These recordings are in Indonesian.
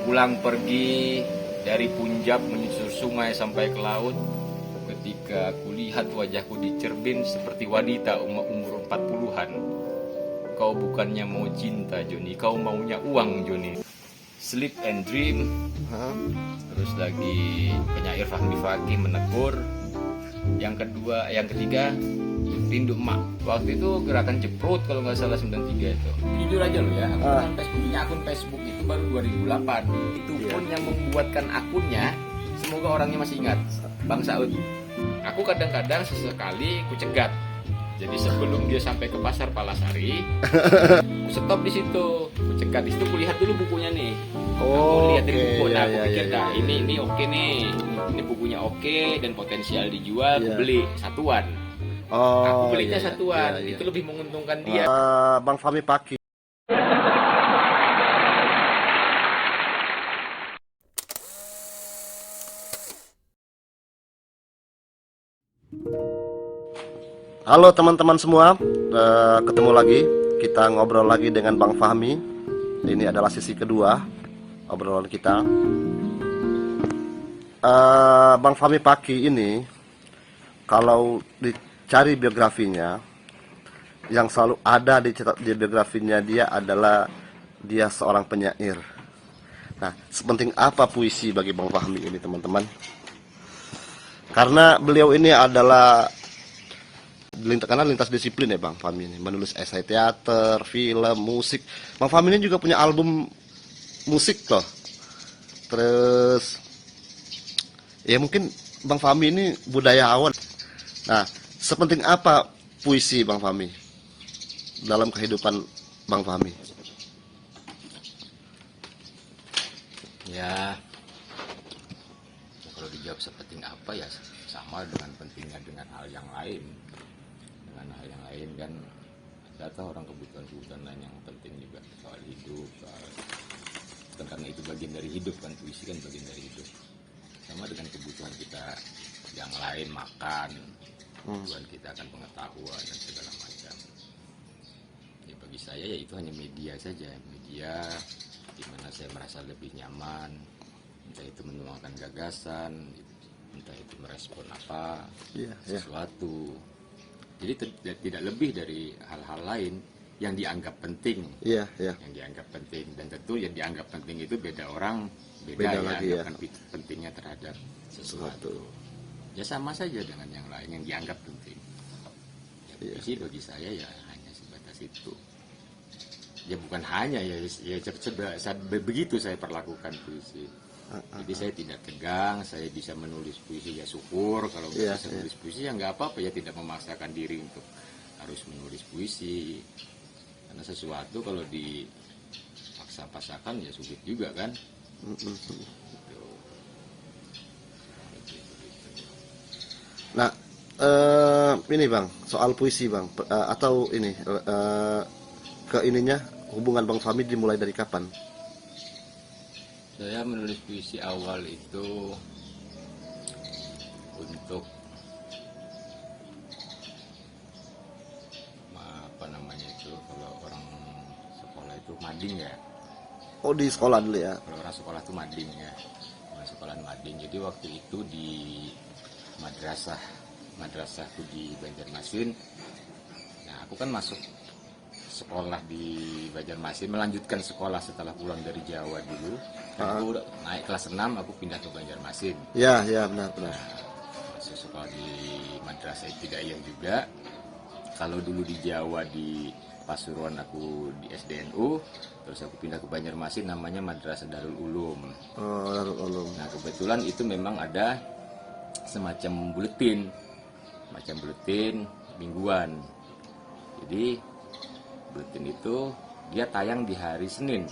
pulang pergi dari Punjab menyusur sungai sampai ke laut, ketika aku lihat wajahku di cermin seperti wanita umur 40-an. Kau bukannya mau cinta, Joni, kau maunya uang, Joni. Sleep and Dream. Terus lagi penyair Fahmi Fakih menegur. Yang ketiga Rindu Emak. Waktu itu gerakan Ceprut kalau nggak salah 93 itu. Jujur aja lo ya, aku kan punya akun Facebook itu baru 2008. Itu pun yang membuatkan akunnya, semoga orangnya masih ingat, Bang Saud. Aku kadang-kadang sesekali ku cegat. Jadi sebelum dia sampai ke pasar Palasari, aku stop di situ, ku cegat. Di situ ku lihat dulu bukunya nih. Aku lihat dari buku, nah aku pikir ini oke nih, ini bukunya oke dan potensial dijual, aku beli satuan. Aku belinya satuan, itu lebih menguntungkan dia. Bang Fahmi Fakih. Halo teman-teman semua, ketemu lagi, kita ngobrol lagi dengan Bang Fahmi. Ini adalah sesi kedua obrolan kita. Bang Fahmi Fakih ini, kalau dicari biografinya, yang selalu ada di biografinya dia adalah dia seorang penyair. Nah, sepenting apa puisi bagi Bang Fahmi ini, teman-teman? Karena beliau ini adalah lintas disiplin ya Bang Fahmi ini, menulis esai teater, film, musik. Bang Fahmi ini juga punya album musik loh. Terus ya mungkin Bang Fahmi ini budayawan. Nah, sepenting apa puisi Bang Fahmi dalam kehidupan Bang Fahmi? Ya, kalau dijawab sepenting apa ya sama dengan pentingnya dengan hal yang lain. Dengan hal yang lain kan ada orang kebutuhan lain yang penting juga, soal hidup, kan karena itu bagian dari hidup kan, puisi kan bagian dari hidup. Sama dengan kebutuhan kita yang lain, makan, kebutuhan kita akan pengetahuan dan segala macam. Ya bagi saya ya itu hanya media saja, media di mana saya merasa lebih nyaman, entah itu menuangkan gagasan, entah itu merespon sesuatu. Jadi tidak lebih dari hal-hal lain yang dianggap penting, yang dianggap penting, dan tentu yang dianggap penting itu beda orang, beda ya, pentingnya terhadap sesuatu. Ya sama saja dengan yang lain yang dianggap penting. Ya, puisi bagi saya ya hanya sebatas itu. Ya bukan hanya ya begitu saya perlakukan puisi. Jadi saya tidak tegang, saya bisa menulis puisi ya syukur, kalau nggak bisa menulis puisi ya nggak apa-apa, ya tidak memaksakan diri untuk harus menulis puisi. Karena sesuatu kalau dipaksa-paksakan ya sulit juga kan. Nah, ini Bang, soal puisi Bang, atau ini hubungan Bang Fahmi dimulai dari kapan? Saya menulis puisi awal itu untuk apa namanya itu, kalau orang sekolah itu mading ya. Oh, di sekolah dulu ya? Kalau orang sekolah itu mading ya, orang sekolah mading. Jadi waktu itu di madrasahku di Banjarmasin. Nah aku kan masuk sekolah di Banjarmasin, melanjutkan sekolah setelah pulang dari Jawa dulu. Aku naik kelas 6, aku pindah ke Banjarmasin. Ya benar. Nah, masuk sekolah di madrasah ibtidaiyah juga. Kalau dulu di Jawa di Pasuruan aku di SDNU, terus aku pindah ke Banjarmasin, namanya Madrasah Darul Ulum. Darul Ulum. Nah kebetulan itu memang ada semacam buletin mingguan. Jadi buletin itu dia tayang di hari Senin,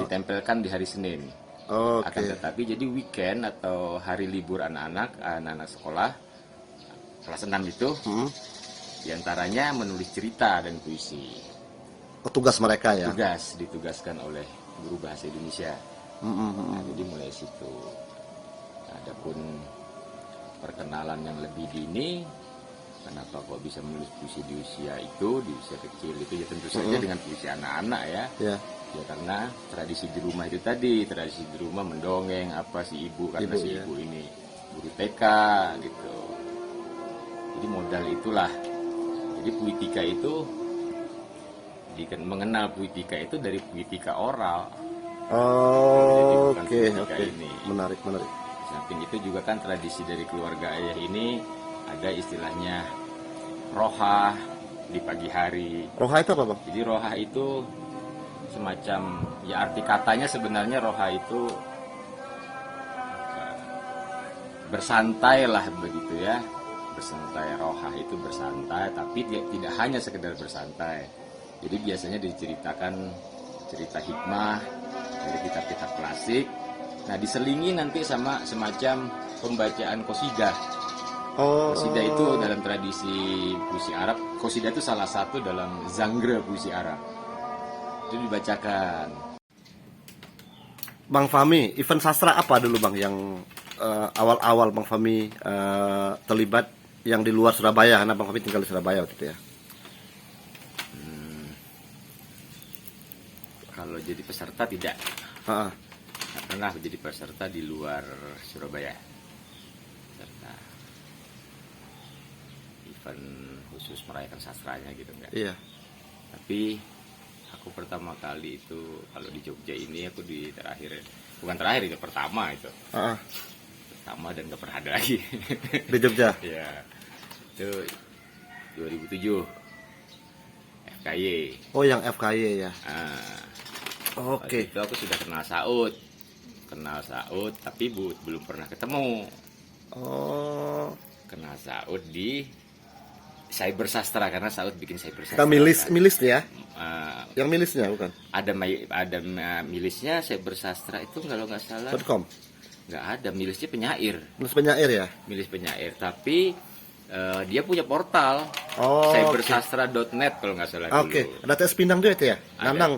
ditempelkan di hari Senin. Akan tetapi jadi weekend atau hari libur anak-anak sekolah kelas 6 itu diantaranya menulis cerita dan puisi. Tugas mereka ya? Ditugaskan oleh guru bahasa Indonesia. Nah, jadi mulai situ. Adapun perkenalan yang lebih dini, kenapa kok bisa menulis puisi di usia itu, di usia kecil itu, ya tentu saja dengan puisi anak-anak ya. Ya karena tradisi di rumah itu tadi, tradisi di rumah mendongeng apa si ibu, karena Ibu, si ya. ibu ini guru TK gitu. Jadi modal itulah. Jadi puitika itu mengenal puitika itu dari puitika oral. Jadi Oh, bukan oke, puitika oke. ini. Menarik, menarik. Di samping itu juga kan tradisi dari keluarga ayah ini ada istilahnya rohah di pagi hari. Roha itu apa, Bang? Jadi rohah itu semacam, ya arti katanya sebenarnya rohah itu bersantai lah begitu ya. Bersantai, rohah itu bersantai, tapi dia tidak hanya sekedar bersantai. Jadi biasanya diceritakan cerita hikmah dari kitab-kitab klasik. Nah, diselingi nanti sama semacam pembacaan qasidah. Oh, Qasidah itu dalam tradisi puisi Arab, qasidah itu salah satu dalam genre puisi Arab. Itu dibacakan. Bang Fahmi, event sastra apa dulu Bang yang awal-awal Bang Fahmi terlibat yang di luar Surabaya, karena Bang Fahmi tinggal di Surabaya waktu itu ya? Kalau jadi peserta tidak. Ah, Nggak pernah jadi peserta di luar Surabaya. Peserta event khusus merayakan sastranya gitu enggak. iya. Tapi aku pertama kali itu kalau di Jogja ini aku di terakhir, bukan terakhir itu pertama itu. Ah, Pertama dan gak pernah ada lagi. di Jogja. Ya. Itu 2007 FKY. Oh, yang FKY ya. Nah, Oke. waktu itu aku sudah kenal Saud tapi belum pernah ketemu. Oh, Kenal Saud di cyber sastra karena Saud bikin cyber sastra. kita milis kan. milis ya. Eh, Yang milisnya bukan? ada milisnya cyber sastra itu kalau nggak salah .com. nggak ada, milisnya penyair, Milis penyair ya. milis penyair. Tapi dia punya portal Oh, cybersastra.net kalau nggak salah dulu. Oke, ada tes Pinang juga itu ya? Ada. Nanang.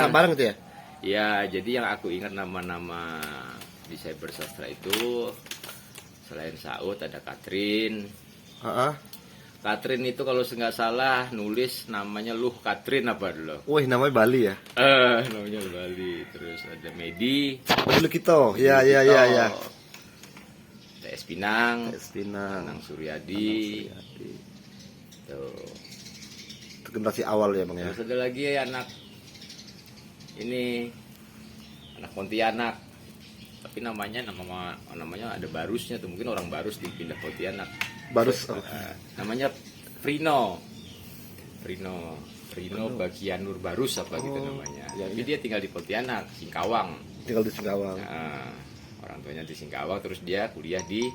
Sambarang itu ya? Ya, jadi yang aku ingat nama-nama di cyber sastra itu selain Saud ada Katrin. Heeh. Katrin itu kalau nggak salah nulis namanya Luh Katrin apa dulu? Wih, namanya Bali ya. Namanya Bali. Terus ada Medi. Dulu kita. Iya, iya, iya, iya. TS Pinang, Tes Pinang. Nang Suryadi. Suryadi. Tuh. Itu generasi awal ya Bang ya. Terus ada lagi anak ini anak Pontianak. Tapi namanya ada Barusnya tuh, mungkin orang Barus dipindah Pontianak. Barus. Namanya Frino Bagianur Barus apa gitu namanya. iya, Tapi dia tinggal di Pontianak, Singkawang. Tinggal di Singkawang. Nah, orang tuanya di Singkawang, terus dia kuliah di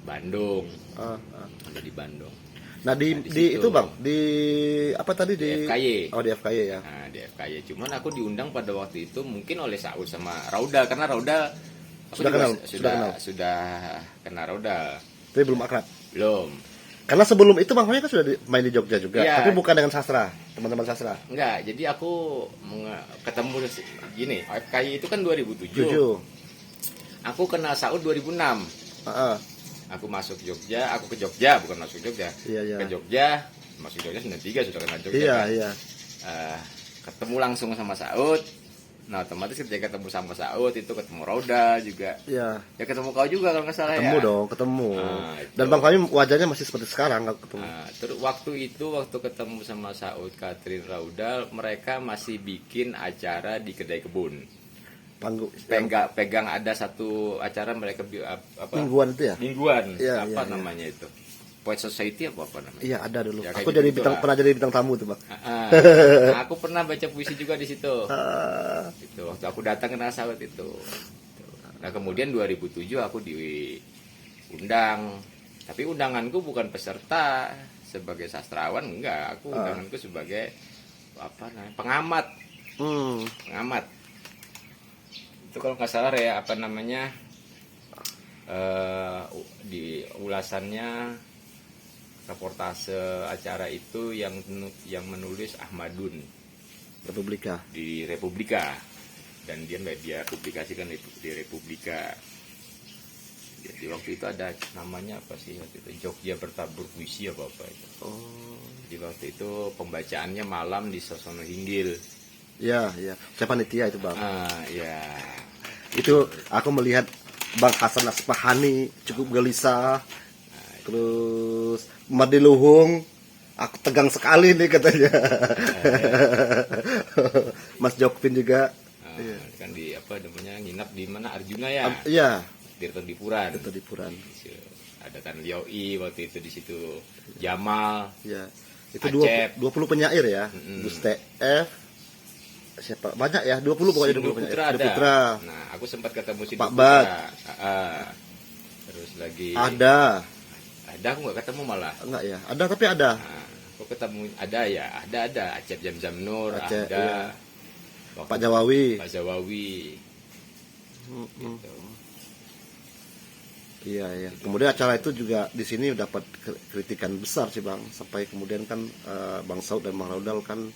Bandung. Ada di Bandung. Nah di Nah, di situ. itu Bang, di apa tadi Di FKY. Oh, di FKY ya. Nah, di FKY. Cuman aku diundang pada waktu itu mungkin oleh Saud sama Rauda, karena Rauda aku Sudah juga kenal? sudah kenal Rauda. Tapi belum akrab. Belum. Karena sebelum itu Bang Fahmi kan sudah main di Jogja juga, Iya. tapi bukan dengan sastra, teman-teman sastra. Enggak, jadi aku ketemu gini, FKY itu kan 2007. Jujur. Aku kenal Saud 2006. Heeh. Aku ke Jogja, bukan masuk Jogja. Iya, iya. Ke Jogja, masuk Jogja 93 sudah kenal Jogja. Iya, kan? iya. Ketemu langsung sama Saud. Nah, otomatis ketika ketemu sama Saud itu ketemu Rauda juga. Iya. Ya ketemu kau juga kalau nggak salah Ketemu ya. dong, ketemu. Itu. Dan Bang Fahmi wajahnya masih seperti sekarang kalau ketemu. Terus waktu ketemu sama Saud, Katrin, Rauda, mereka masih bikin acara di kedai kebun. Panggung Pegang ada satu acara mereka apa? mingguan itu ya? Mingguan. Iya, Apa iya, namanya itu? Poet Society apa namanya? Iya, ada dulu. Ya, Aku kayak jadi gitu bintang lah. pernah jadi bintang tamu tuh, Bang. Nah, aku pernah baca puisi juga di situ. Itu waktu aku datang ke Saud itu. Nah, kemudian 2007 aku diundang. Tapi undanganku bukan peserta sebagai sastrawan, enggak. Aku undanganku sebagai apa namanya? Pengamat. Pengamat. Itu kalau nggak salah ya apa namanya? Di ulasannya reportase acara itu yang menulis Ahmadun Republika. di Republika, dan dia publikasikan di Republika. Jadi waktu itu ada namanya apa sih waktu itu, Jogja Bertabur Puisi apa itu. Jadi waktu itu pembacaannya malam di Sosono Hinggil. Iya, iya. Saya panitia itu Bang. Ya. Itu aku melihat Bang Hasan Asfahani cukup gelisah. Terus Madiluhung, aku tegang sekali nih katanya. Mas Jokpin juga. Kan di apa namanya nginap di mana Arjuna ya? Iya, Tirton Dipuran. itu di Puran. Ada Tan Lioi waktu itu di situ. Jamal. Iya. Itu Acep. 20 penyair ya. Gus TF. Siapa? Banyak ya, 20 pokoknya, Sindu 20 penyair. Putra Sindu ada. Putra. Nah, aku sempat ketemu Sindu Pak Putra. Bad. Terus lagi Ada. aku nggak ketemu malah. Enggak ya? Ada tapi ada. Nah, aku ketemu ada Acep Jam Nur, Acep, ada iya. Pak Jawawi. Pak Jawawi. Mm-mm. Gitu. Iya, iya. Kemudian acara itu juga di sini dapat kritikan besar sih Bang. Sampai kemudian kan Bang Saud dan Bang Raudal kan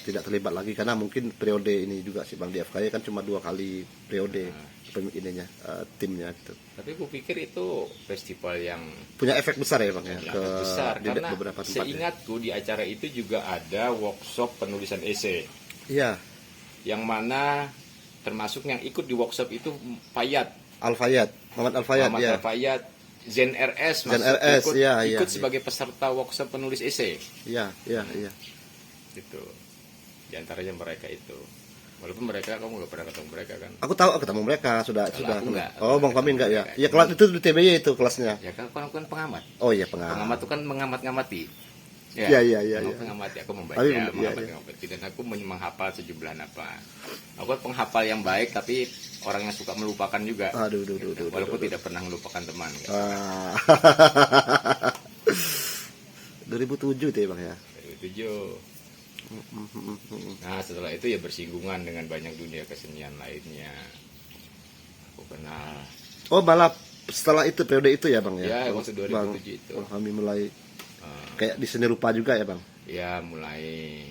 tidak terlibat lagi karena mungkin periode ini juga sih Bang, di FKY kan cuma 2 kali periode ininya timnya gitu. Tapi aku pikir itu festival yang Punya efek besar ya Bang ya agak ke besar di karena beberapa tempat. Ya. seingatku di acara itu juga ada workshop penulisan esai Iya, yang mana termasuk yang ikut di workshop itu Fayat Al-Fayad, Muhammad Al-Fayad Muhammad ya. Al-Fayat, Zen RS Zen RS, ikut, iya, ikut iya, sebagai peserta workshop penulis esai Iya, iya, iya. gitu. Di antaranya mereka itu. Walaupun mereka kamu nggak pernah ketemu mereka kan. Aku tahu ketemu mereka sudah Kalau sudah. aku enggak. Oh, Bang Fahmi enggak ya? Enggak. Iya, kelas itu di TBY itu kelasnya. Ya kan aku kan pengamat. Oh iya, pengamat. Pengamat itu kan mengamat-ngamati. Iya, iya, iya, iya. Mengamati, aku membaca, Tapi, iya, mengamati, dan aku menghafal sejumlah apa. Aku penghafal yang baik, tapi orang yang suka melupakan juga. Aduh, Walaupun tidak pernah melupakan teman. Gitu. 2007 itu ya Bang ya. 2007. Nah setelah itu ya bersinggungan dengan banyak dunia kesenian lainnya. Aku kenal. Oh, balap setelah itu periode itu ya Bang ya. Ya waktu 2007 Bang, itu. Bang Fahmi mulai kayak di seni rupa juga ya Bang. Ya mulai.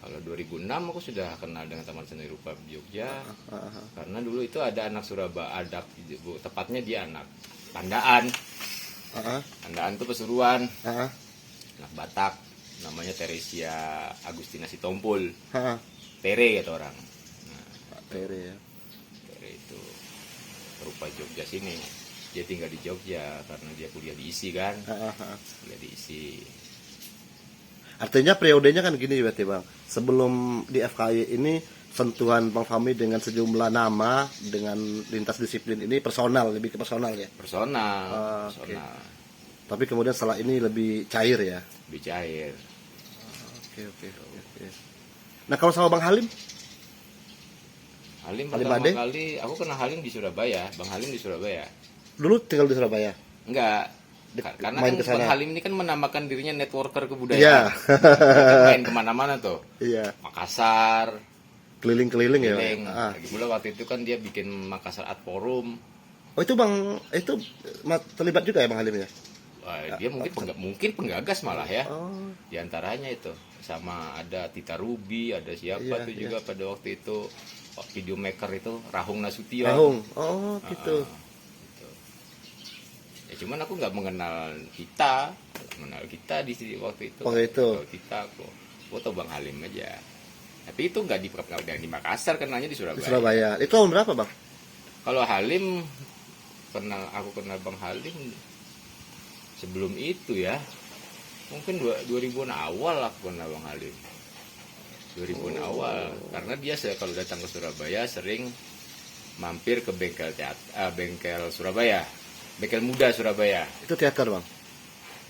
Kalau 2006 aku sudah kenal dengan Taman Seni Rupa Jogja. Karena dulu itu ada anak Surabaya, tepatnya dia anak Pandaan. Pandaan itu Pesuruan. Anak Batak, namanya Teresia Agustina Sitompul. Tere kata orang. Nah, Tere ya. Tere itu Rupa Jogja sini. Dia tinggal di Jogja karena dia kuliah di ISI kan. Kuliah di ISI. Artinya periodenya kan gini berarti Bang. Sebelum di FKY ini sentuhan Bang Fahmi dengan sejumlah nama dengan lintas disiplin ini personal, lebih ke personal ya. Personal. Oke. Tapi kemudian setelah ini lebih cair ya. Lebih cair. Oke. Nah, kalau sama Bang Halim? Halim Halim pertama Ade? kali aku kenal Halim di Surabaya. Bang Halim di Surabaya. Dulu tinggal di Surabaya. Enggak. Karena main kan kesana. Bang Halim ini kan menamakan dirinya networker Iya. kebudayaan. Kan main kemana-mana tuh. Iya. Makassar, Keliling-keliling ya. keliling. Bang? Lagi pula waktu itu kan dia bikin Makassar Art Forum. Oh, itu Bang, itu terlibat juga ya Bang Halim ya? Wah, dia mungkin penggagas malah ya. Oh, Di antaranya itu sama ada Tita Ruby, ada siapa Iya, tuh juga pada waktu itu video maker itu Rahung Nasution. Rahung. Oh, gitu. Gitu. Ya cuman aku nggak mengenal kita di waktu itu. Waktu itu. Kalau kita aku tahu Bang Halim aja. Tapi itu nggak di Makassar, kenalnya di Surabaya. Di Surabaya. Itu tahun berapa Bang? Kalau Halim aku kenal Bang Halim sebelum itu ya. Mungkin 2000-an awal aku kenal Bang Halim. 2000-an awal karena dia kalau datang ke Surabaya sering mampir ke bengkel Surabaya. Bengkel Muda Surabaya. Itu teater Bang?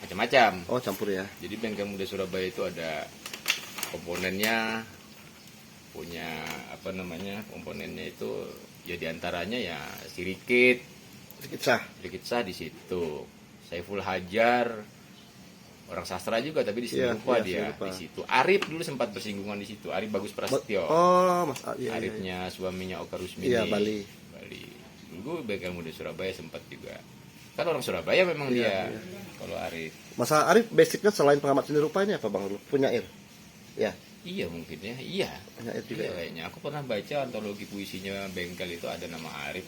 Macam-macam. Oh, campur ya. Jadi Bengkel Muda Surabaya itu ada komponennya, punya komponennya itu ya diantaranya ya Sirikit Sah di situ, Saiful Hajar, orang sastra juga tapi di sini lupa dia di situ. Arif dulu sempat bersinggungan di situ, Arif Bagus Prasetyo. Oh, Mas Arifnya suaminya Oka Rusmini. Iya, Bali. Dulu Bengkel Muda Surabaya sempat juga. Kan orang Surabaya memang dia. Kalau Arif. Masa Arif basicnya selain pengamat seni rupa ini apa Bang? Penyair. Ya. Iya mungkin ya. Iya. Penyair juga. Iya, kayaknya. Aku pernah baca antologi puisinya Bengkel itu ada nama Arif.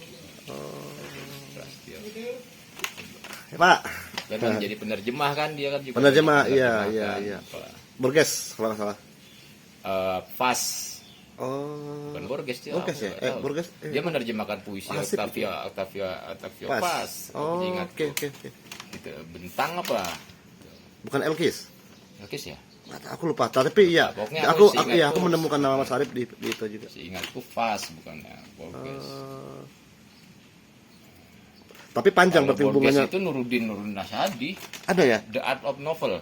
Prasetyo. Ya, Pak. Dan jadi penerjemah kan dia kan juga. Penerjemah, iya. Apa. Borges kalau nggak salah. Fas. Oh. Bukan Borges dia. Borges aku ya? nggak tahu. Borges. Dia menerjemahkan puisi Asik Octavio Pas. Paz. Oh, Ingat oke oke oke. Gitu. Bentang apa? Bukan Elkis. Elkis ya? Nggak tahu, aku lupa. Tapi iya, Pokoknya aku seingatku- aku menemukan nama Mas Arif di itu juga. Seingatku Fas bukannya Borges. Tapi panjang Kalau berarti Borges hubungannya. itu Nuruddin Nasadi, Ada ya? The Art of Novel.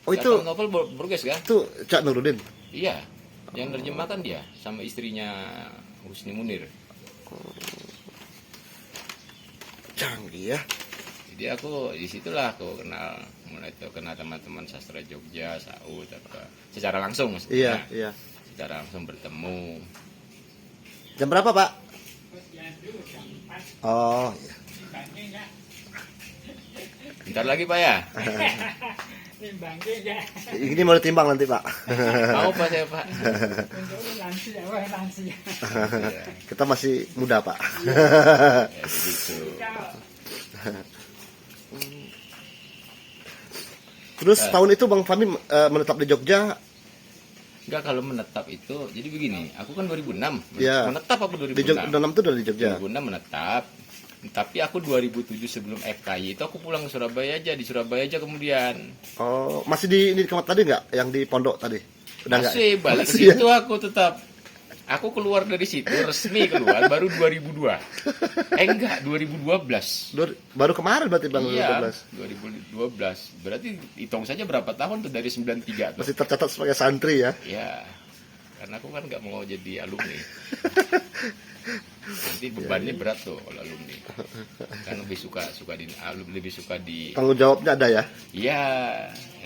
Oh The itu Art of Novel Borges kan? itu Cak Nurudin. Iya, yang nerjemahkan dia sama istrinya Husni Munir. Canggih ya. Jadi aku disitulah aku mulai kenal teman-teman sastra Jogja, Saud, apa secara langsung maksudnya. Iya, iya. Secara langsung bertemu. Jam berapa, Pak? Oh, iya. Bentar lagi Pak ya. Ini mau ditimbang nanti, Pak. Mau Pak saya Pak. Kita masih muda, Pak. Ya, jadi itu. Terus tahun itu Bang Fahmi menetap di Jogja. Enggak, kalau menetap itu jadi begini, aku kan 2006. Iya. Menetap aku Di Jogja 2006. 6 itu udah di Jogja. 2006 menetap. Tapi aku 2007 sebelum FKI itu aku pulang ke Surabaya aja, di Surabaya aja kemudian. Oh, masih di ini Kemat tadi nggak? Yang di pondok tadi? Udah nggak? Masih balik ke Masih ya? situ aku tetap. Aku keluar dari situ resmi keluar baru 2002. Enggak, 2012. Baru kemarin berarti Bang Iya, 2012. 2012. Berarti hitung saja berapa tahun tuh dari 93 tuh. Masih tercatat sebagai santri ya. Ya. Karena aku kan nggak mau jadi alumni. Nanti bebannya berat tuh kalau alumni. Kan lebih suka alumni lebih suka di. Tanggung jawabnya ada ya. Iya,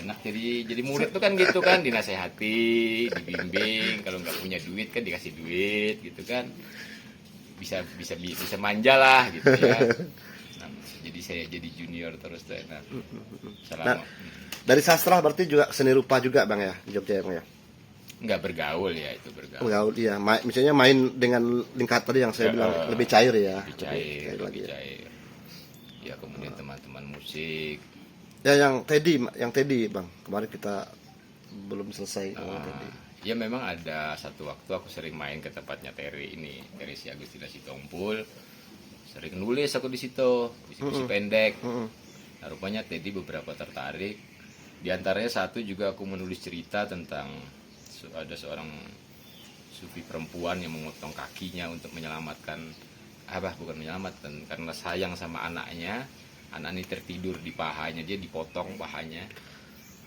enak jadi murid tuh kan gitu kan, dinasehati, dibimbing, kalau nggak punya duit kan dikasih duit gitu kan. Bisa manja lah gitu ya. Nah, jadi saya jadi junior terus tuh enak. Selama Dari sastra berarti juga seni rupa juga Bang ya di Jogja ya Bang ya. nggak bergaul ya itu bergaul. Gaul iya, misalnya main dengan lingkar tadi yang saya bilang lebih cair ya. Lebih cair, lagi lebih ya. cair. Ya kemudian teman-teman musik. Ya yang Teddy Bang. Kemarin kita belum selesai ngomong Teddy. Ya memang ada satu waktu aku sering main ke tempatnya Terry si Agustina Sitompul. Sering nulis aku di situ, puisi pendek. Nah, rupanya Teddy beberapa tertarik. Di antaranya satu juga aku menulis cerita tentang ada seorang sufi perempuan yang memotong kakinya untuk menyelamatkan bukan menyelamatkan karena sayang sama anaknya. Anak ini tertidur di pahanya, dia dipotong pahanya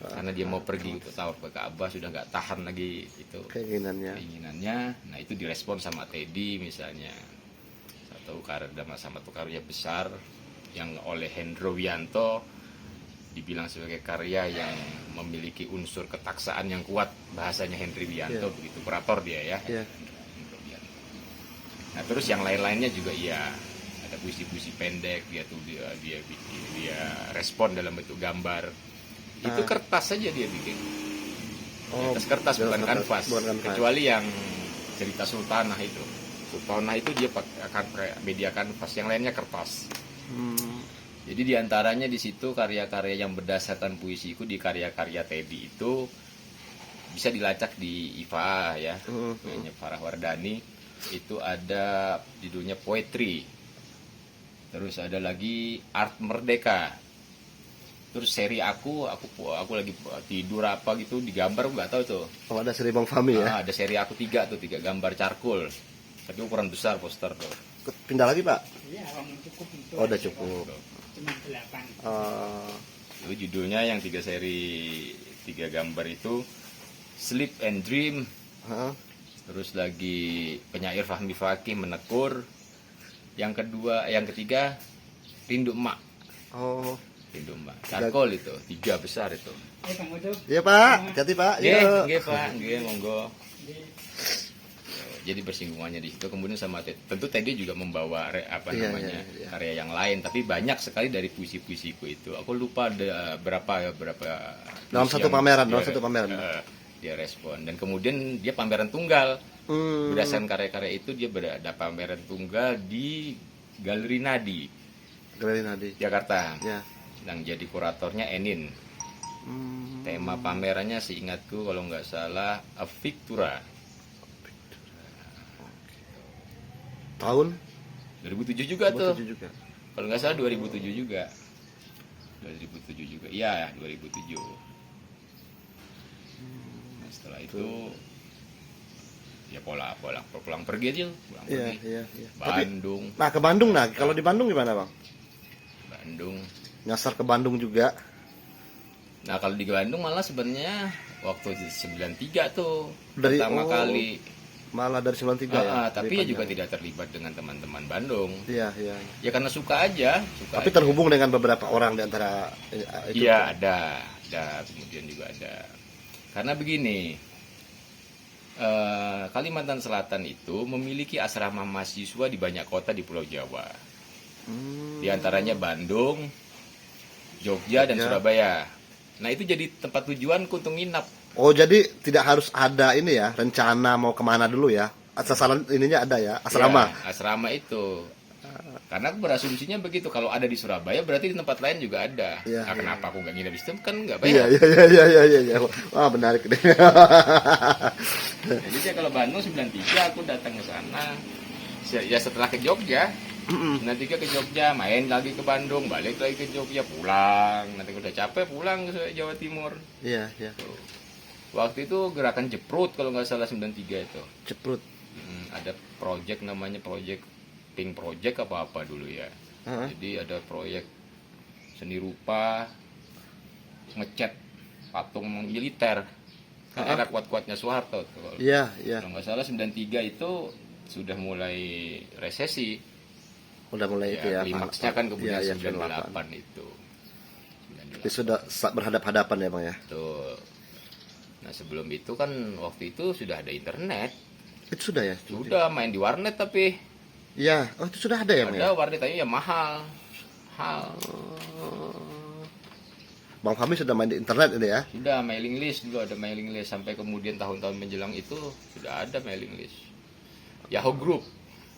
karena dia mau pergi ke tawaf ke Ka'bah, sudah nggak tahan lagi itu keinginannya. Nah itu direspon sama Teddy misalnya, satu karya besar yang oleh Hendro Wianto dibilang sebagai karya yang memiliki unsur ketaksaan yang kuat, bahasanya Hendri Wianto begitu, kurator dia ya. Hendro Wianto. Nah terus yang lain-lainnya juga ya ada puisi-puisi pendek, dia respon dalam bentuk gambar. Itu kertas saja dia bikin. Di atas kertas bukan kanvas. Kecuali yang cerita Sultanah itu. Sultanah itu dia pakai media kanvas, yang lainnya kertas. Jadi diantaranya di situ karya-karya yang berdasarkan puisiku di karya-karya Teddy itu bisa dilacak di IFA ya, punya Farah Wardani. Itu ada judulnya Poetry. Terus ada lagi Art Merdeka. Terus seri aku lagi tidur apa gitu digambar nggak tahu tuh. Oh ada seri Bang Fahmi ya. Ada seri aku 3 gambar charcoal. Tapi ukuran besar poster tuh. Pindah lagi Pak. Iya, cukup itu. Oh udah cukup. Cuma 8. Itu judulnya yang 3 gambar itu Sleep and Dream. Terus lagi penyair Fahmi Fakih Menekur. Yang ketiga Rindu Emak. Oh. Rindu Emak. Charcoal itu 3 besar itu. Iya Pak, hati Pak. Nggih Pak, nggih monggo. Jadi bersinggungannya di situ, kemudian sama tentu Teddy juga membawa karya yang lain, tapi banyak sekali dari puisi-puisiku itu. Aku lupa ada berapa dalam satu pameran. Dia respon, dan kemudian dia pameran tunggal. Berdasarkan karya-karya itu dia ada pameran tunggal di Galeri Nadi. Galeri Nadi Jakarta. Ya. Yang jadi kuratornya Enin. Tema pamerannya seingatku kalau nggak salah Avictura Tahun 2007 juga tuh. 2007 juga. Kalau nggak salah 2007 juga. 2007 juga. Iya, 2007. Nah, setelah itu ya pulang pergi aja, pulang Iya, pergi. iya, iya. Bandung, Nah, ke Bandung, nah, kalau di Bandung gimana, Bang? Bandung. Nyasar ke Bandung juga. Nah, kalau di Bandung malah sebenarnya waktu 93 tuh Dari- pertama oh, kali. Malah dari 93 ya. Tapi dari ya juga Panjang. tidak terlibat dengan teman-teman Bandung. Iya, iya. Ya karena suka aja, suka. Tapi aja. terhubung dengan beberapa orang di antara itu. Iya, ada, kemudian juga ada. Karena begini, Kalimantan Selatan itu memiliki asrama mahasiswa di banyak kota di Pulau Jawa. Di antaranya Bandung, Jogja, dan Jogja. Surabaya. Nah, itu jadi tempat tujuanku untuk nginap. Oh, jadi tidak harus ada ini ya, rencana mau kemana dulu ya. Sasaran ininya ada ya, asrama. Ya, asrama itu. Karena aku berasumsinya begitu, kalau ada di Surabaya berarti di tempat lain juga ada. Iya, Nah, iya. kenapa aku nggak nginap di situ? Kan nggak Iya, bayar. iya. Wah, menarik deh. Jadi saya kalau Bandung 93 aku datang ke sana. Ya setelah ke Jogja, 93 ke Jogja, main lagi ke Bandung, balik lagi ke Jogja, pulang. Nanti udah capek pulang ke Jawa Timur. Iya, iya. Waktu itu gerakan Jeprut kalau nggak salah 93 itu. Ceprut. Ada project namanya project Pink Project apa dulu ya. Heeh. Jadi ada proyek seni rupa ngecat patung militer. Kan era kuat-kuatnya Soeharto tuh. Iya, iya. Kalau nggak salah 93 itu sudah mulai resesi. Udah mulai itu ya. Klimaksnya kan kemudian Iya, 98 itu. Jadi sudah berhadap-hadapan ya, Bang ya. Betul. Nah, sebelum itu kan waktu itu sudah ada internet. Itu sudah ya? Sudah main di warnet tapi Iya. Oh, itu sudah ada ya, Bang ya? ada warnet tapi ya mahal. Bang Fahmi sudah main di internet ini ya? Sudah mailing list dulu, ada mailing list sampai kemudian tahun-tahun menjelang itu sudah ada mailing list. Yahoo Group.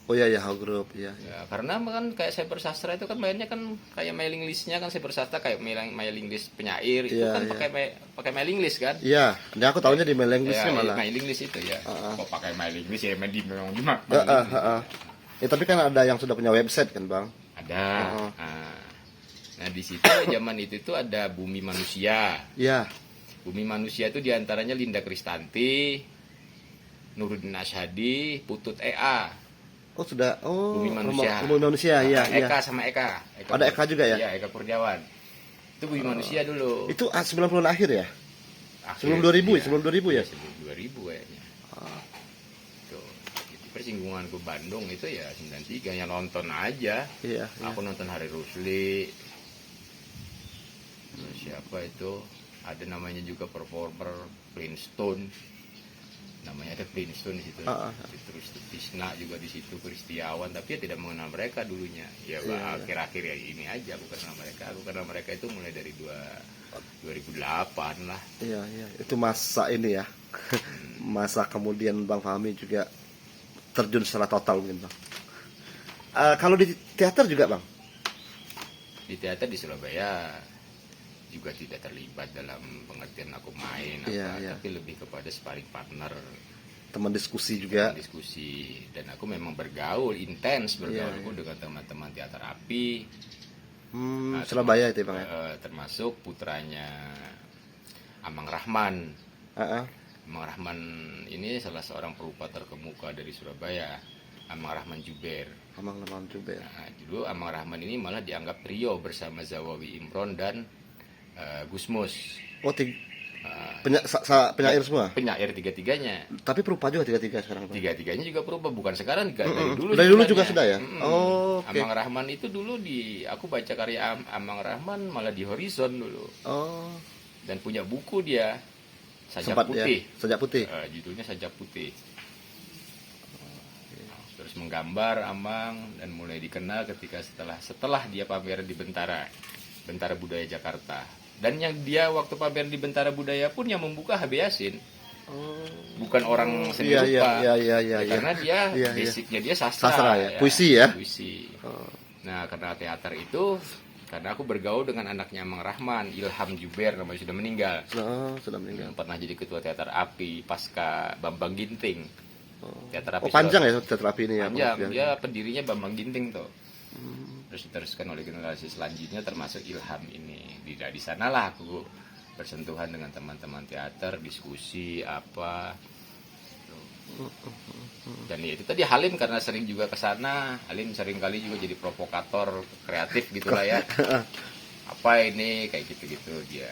Oh iya, Yahoo Group, iya. Ya, karena kan kayak Cyber Sastra itu kan mainnya kan kayak mailing listnya kan Cyber Sastra kayak mailing list penyair itu Iya, kan iya. pakai mailing list kan? Iya, ini aku tahunya di mailing listnya Ya, malah. mailing list itu ya. Kok pakai mailing list ya main di memang Ya, tapi kan ada yang sudah punya website kan, Bang? ada. Oh. Nah, di situ zaman itu tuh ada Bumi Manusia. Iya. Bumi Manusia itu diantaranya Linda Kristanti, Nuruddin Asyhadi, Putut EA. Oh, sudah. Oh, Bumi Manusia. Bumi Manusia, iya, iya. Eka sama Eka. Ada Eka juga ya? Iya, Eka Kurniawan. Itu Bumi Manusia dulu. Itu 90-an akhir ya? Akhir, Sebelum 2000 ya? iya. Sebelum 2000 ya? Iya, sebelum 2000 kayaknya. Tuh. Jadi persinggunganku Bandung itu ya 93 yang nonton aja. Iya, iya. Aku nonton Hari Rusli. Terus siapa itu? Ada namanya juga performer Flintstone. Namanya ada Flintstone di situ. Terus Tisna juga di situ, Kristiawan, tapi ya tidak mengenal mereka dulunya. Ya Iya, akhir-akhir ya ini aja aku kenal mereka. Aku kenal mereka itu mulai dari 2008 lah. Iya, iya. Itu masa ini ya. Masa kemudian Bang Fahmi juga terjun secara total mungkin, Bang. Kalau di teater juga, Bang? Di teater di Surabaya juga tidak terlibat dalam pengertian aku main Iya, iya. tapi lebih kepada sparring partner, Teman diskusi juga. diskusi, dan aku memang bergaul intens Iya. dengan teman-teman teater api. Surabaya itu, Bang ya? Termasuk putranya Amang Rahman. Amang Rahman ini salah seorang perupa terkemuka dari Surabaya, Amang Rahman Juber. Amang Rahman juga ya. Nah, dulu Amang Rahman ini malah dianggap trio bersama Zawawi Imron dan Gusmus. Oh, penyair semua? Penyair tiga-tiganya. Tapi perupa juga tiga-tiga sekarang, Bang. Tiga-tiganya juga perupa, bukan sekarang, dari dulu. Dari dulu juga sebenarnya. sudah ya? Oh, oke. Amang Rahman itu dulu aku baca karya Amang Rahman malah di Horizon dulu. Oh, Dan punya buku dia, Sajak sempat Putih. ya. Sajak Putih. Judulnya Sajak Putih. Terus menggambar Amang dan mulai dikenal ketika setelah dia pameran di Bentara Budaya Jakarta. Dan yang dia waktu pameran di Bentara Budaya pun yang membuka HB Yasin. Bukan orang seni rupa. Iya. Karena dia Iya, iya. basicnya dia sastra Sastra ya, puisi ya? Puisi. Nah, karena teater itu Karena aku bergaul dengan anaknya Mang Rahman, Ilham Juber, namanya sudah meninggal. Sudah meninggal. Yang pernah jadi ketua teater api pasca Bambang Ginting. Teater api Panjang ya teater api ini ya? Panjang, dia pendirinya Bambang Ginting tuh. Terus diteruskan oleh generasi selanjutnya termasuk Ilham ini. Di sanalah aku bersentuhan dengan teman-teman teater, diskusi apa. Dan itu tadi Halim karena sering juga ke sana, Halim sering kali juga jadi provokator kreatif gitulah ya. Apa ini kayak gitu-gitu dia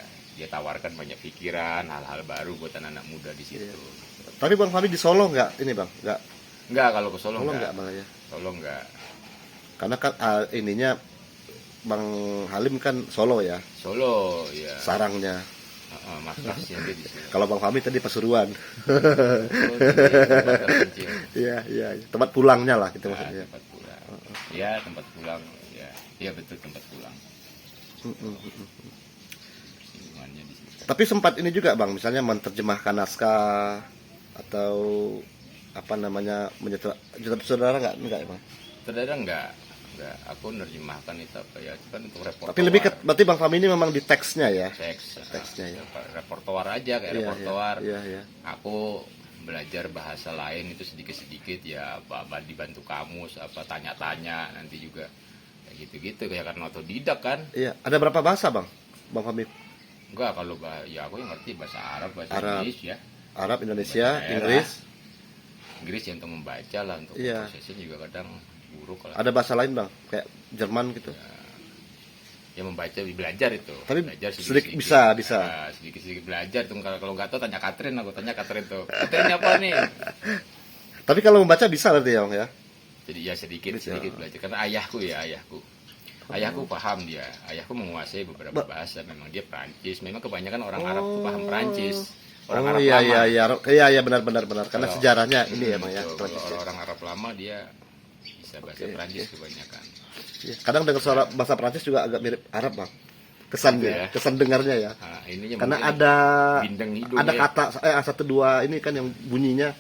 tawarkan banyak pikiran, hal-hal baru buat anak-anak muda di situ. Tapi Bang Fahmi di Solo nggak ini Bang? Enggak, kalau ke Solo nggak malah ya. Solo enggak. Karena kan ininya Bang Halim kan Solo ya. Solo ya. Sarangnya. Markasnya dia di sini. Kalau Bang Fahmi tadi Pasuruan. Oh, tempat terpencil. Iya. Tempat pulangnya lah gitu maksudnya. Tempat pulang. Ya, tempat pulang. Ya, iya betul tempat pulang. Lingkungannya di sini. Tapi sempat ini juga Bang, misalnya menerjemahkan naskah atau apa namanya saudara nggak ya Bang? Saudara enggak. Aku nerjemahkan itu apa ya? Itu kan untuk repertoar. Tapi lebih berarti Bang Fahmi ini memang di teksnya ya? Teksnya ya. Repertoar aja kayak repertoar. Iya. Aku belajar bahasa lain itu sedikit-sedikit ya, dibantu kamus apa tanya-tanya nanti juga kayak gitu-gitu kayak karena otodidak kan. Iya, ada berapa bahasa Bang Fahmi? Enggak, kalau ya aku yang ngerti bahasa Arab, Inggris ya. Arab, Indonesia, Inggris yang untuk membaca lah, untuk prosesnya juga kadang buruk kalau ada bahasa lain Bang, kayak Jerman gitu. Ya membaca, belajar itu. Tapi belajar sedikit bisa. Sedikit-sedikit belajar tuh, kalau nggak tahu tanya Katrin, aku tanya Katrin tuh. Katrin apa nih? Tapi kalau membaca bisa berarti ya Bang ya. Jadi ya sedikit belajar karena ayahku. Ayahku paham dia. Ayahku menguasai beberapa bahasa. Memang dia Prancis. Memang kebanyakan orang Arab tuh paham Prancis. Orang Arab lama. Iya benar. Karena sejarahnya ini ya Bang ya. Orang Arab lama dia bisa bahasa Prancis kebanyakan. Ya, kadang dengar suara bahasa Prancis juga agak mirip Arab Bang. Kesan dengarnya ya. Nah, karena ada hidung, kata 1-2 ini kan yang bunyinya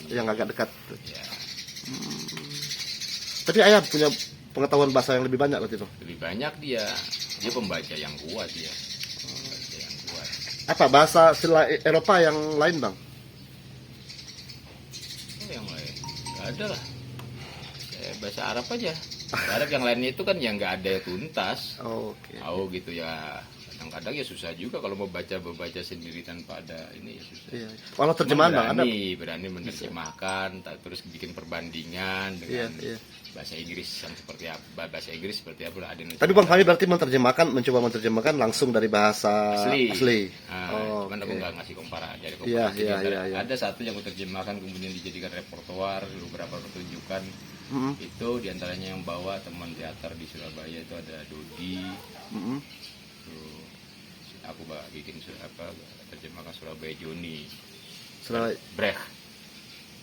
yang agak dekat. Ya. Tapi ayah punya pengetahuan bahasa yang lebih banyak berarti itu. Lebih banyak dia pembaca yang kuat dia. Apa bahasa selain Eropa yang lain Bang? Yang lain nggak ada lah. Bahasa Arab aja. Bahasa Arab yang lainnya itu kan yang nggak ada tuntas. Oke. Gitu ya. Kadang-kadang ya susah juga kalau mau baca sendiri tanpa ada ini ya susah. Iya. Kalau terjemahan Bang ada berani menerjemahkan, terus bikin perbandingan dengan bahasa Inggris yang seperti apa, bahasa Inggris seperti apa ada. Tapi Bang Fahmi berarti mencoba menerjemahkan langsung dari bahasa asli. Cuman aku nggak ngasih komparasi. Iya. Ada satu yang aku terjemahkan kemudian dijadikan repertoar beberapa pertunjukan. Itu diantaranya yang bawa teman teater di Surabaya itu ada Dodi. Aku bikin terjemahkan Surabaya Joni. Brecht.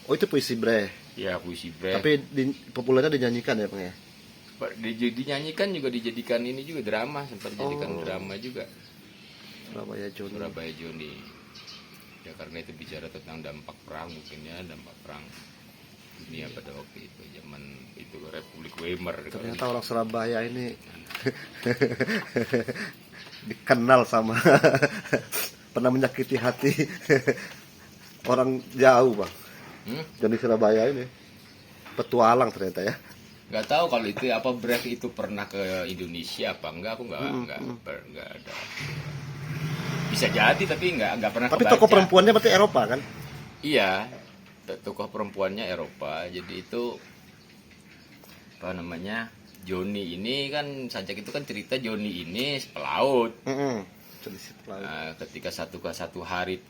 Oh itu puisi Brecht. Ya puisi Brecht. Tapi populernya dinyanyikan ya Bang ya? Dinyanyikan juga dijadikan ini juga drama, sempat dijadikan drama juga. Surabaya Joni. Ya karena itu bicara tentang dampak perang mungkin ya, dampak perang dunia pada waktu itu, zaman itu Republik Weimar. Ternyata orang Surabaya ini dikenal sama pernah menyakiti hati orang jauh Bang. Jadi Surabaya ini petualang ternyata ya. Nggak tahu kalau itu apa Brecht itu pernah ke Indonesia apa enggak, aku nggak ada. Bisa jadi tapi nggak pernah. Tapi tokoh perempuannya berarti Eropa kan? Iya, tokoh perempuannya Eropa. Jadi itu apa namanya? Joni ini kan Sancak itu kan cerita Joni ini pelaut. Ketika satu hari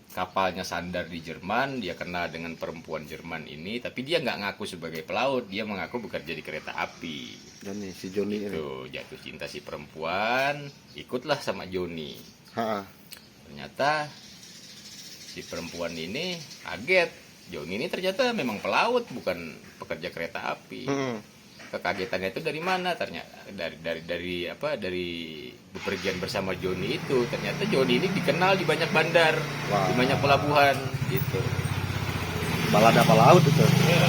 kapalnya sandar di Jerman, dia kenal dengan perempuan Jerman ini, tapi dia nggak ngaku sebagai pelaut, dia mengaku bekerja di kereta api. Si Joni itu jatuh cinta si perempuan, ikutlah sama Joni. Ternyata si perempuan ini kaget, Joni ini ternyata memang pelaut, bukan pekerja kereta api. Kekagetannya itu dari mana? Ternyata dari bepergian bersama Joni itu. Ternyata Joni ini dikenal di banyak bandar, di banyak pelabuhan gitu. Balada pelaut itu. Ya.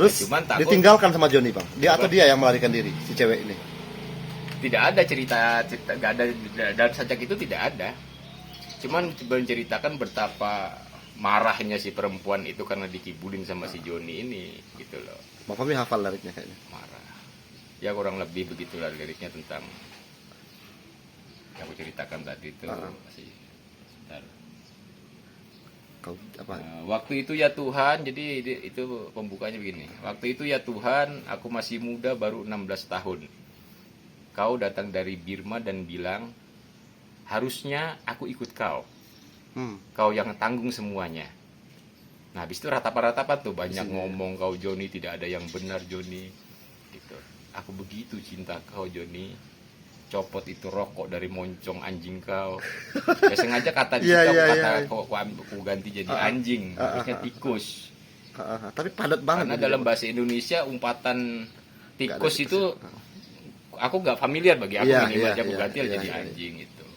Terus Cuman takut ditinggalkan sama Joni bang. Dia atau Apa? dia yang melarikan diri si cewek ini? tidak ada cerita, nggak ada dan sajak itu tidak ada. Cuman menceritakan betapa marahnya si perempuan itu karena dikibulin sama si Joni ini, gitu loh. Bang Fahmi hafal liriknya kayaknya. Marah. Ya kurang lebih begitulah liriknya tentang yang aku ceritakan tadi itu. Masih sebentar. Kau apa? Waktu itu ya Tuhan, jadi itu pembukanya begini. Waktu itu ya Tuhan, aku masih muda baru 16 tahun. Kau datang dari Birma dan bilang, harusnya aku ikut kau. Kau yang tanggung semuanya. Nah, habis itu ratapan-ratapan tuh banyak ngomong kau Joni, tidak ada yang benar Joni. Gitu. Aku begitu cinta kau Joni. Copot itu rokok dari moncong anjing kau. Ya sengaja kata di situ aku ganti jadi anjing, harusnya tikus. Tapi padat banget. Karena dalam bahasa Indonesia umpatan tikus itu aku nggak familiar bagi aku, minimal aku ganti jadi anjing itu.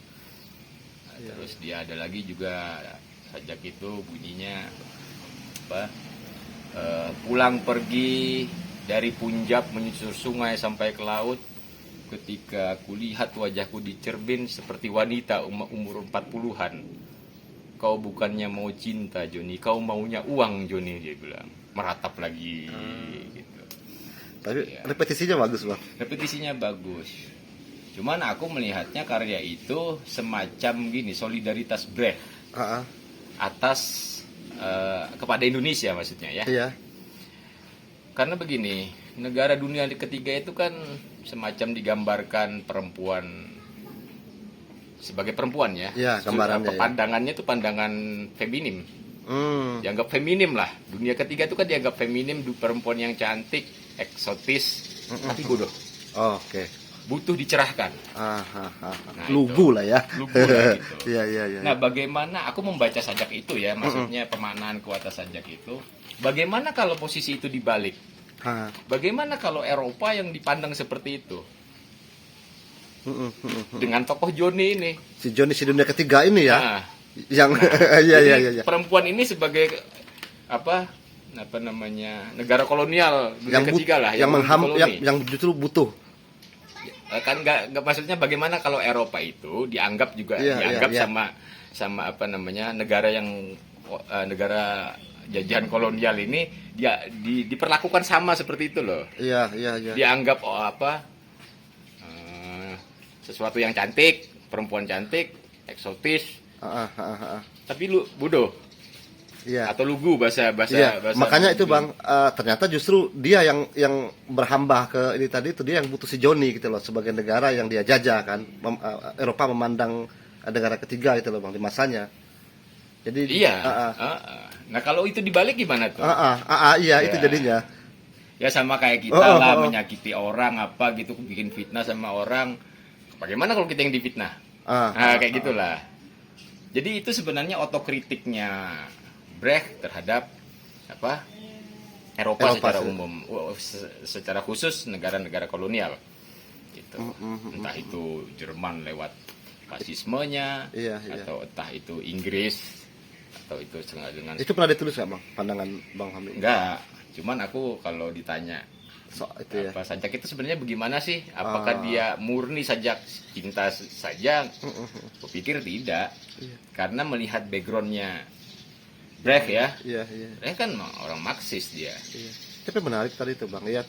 Nah, terus dia ada lagi juga sajak itu bunyinya apa? Pulang pergi dari Punjab menyusur sungai sampai ke laut. Ketika kulihat wajahku dicermin seperti wanita umur 40-an. Kau bukannya mau cinta Joni, kau maunya uang Joni, dia bilang. Meratap lagi gitu. Tapi repetisinya bagus bang. Repetisinya bagus. Cuman aku melihatnya karya itu semacam gini, solidaritas Brecht atas kepada Indonesia maksudnya ya. Iya. Karena begini, negara dunia ketiga itu kan semacam digambarkan perempuan sebagai perempuan ya. Iya, gambarannya. Pandangannya itu pandangan feminim. Dianggap feminim lah. Dunia ketiga itu kan dianggap feminim, perempuan yang cantik, eksotis, tapi bodoh. Oke. Butuh dicerahkan. Nah, lugu lah ya. Lugu lah gitu. Iya. Nah, bagaimana aku membaca sajak itu ya, maksudnya pemaknaan kuota sajak itu. Bagaimana kalau posisi itu dibalik? Bagaimana kalau Eropa yang dipandang seperti itu? Dengan tokoh Joni ini. Si Joni si dunia ketiga ini ya. Nah, yang jadi perempuan ini sebagai apa namanya negara kolonial dunia ketiga lah yang justru butuh. Kan nggak maksudnya bagaimana kalau Eropa itu dianggap juga sama apa namanya negara yang negara jajahan kolonial ini dia diperlakukan sama seperti itu loh. Iya. Dianggap sesuatu yang cantik, perempuan cantik, eksotis. Tapi lu bodoh. Iya. Atau lugu bahasa. Makanya itu bang, ternyata justru dia yang berhamba ke ini tadi itu dia yang butuh si Joni gitu loh sebagai negara yang dia jajah kan. Eropa memandang negara ketiga itu loh bang di masanya. Jadi nah kalau itu dibalik gimana tuh? Iya itu jadinya. Ya sama kayak kita lah menyakiti orang apa gitu, bikin fitnah sama orang. Bagaimana kalau kita yang difitnah? Kayak gitulah. Jadi itu sebenarnya otokritiknya Brecht terhadap Eropa secara umum, secara khusus negara-negara kolonial. Gitu. Entah itu Jerman lewat fasismenya, atau entah itu Inggris. Atau itu dengan itu pernah ditulis nggak bang pandangan bang Hamid? Enggak, cuman aku kalau ditanya itu apa sajak itu sebenarnya bagaimana sih? Apakah dia murni sajak cinta saja? Aku pikir tidak, karena melihat backgroundnya Brecht ya. Brecht kan orang Marxis dia. Tapi menarik tadi itu bang ya,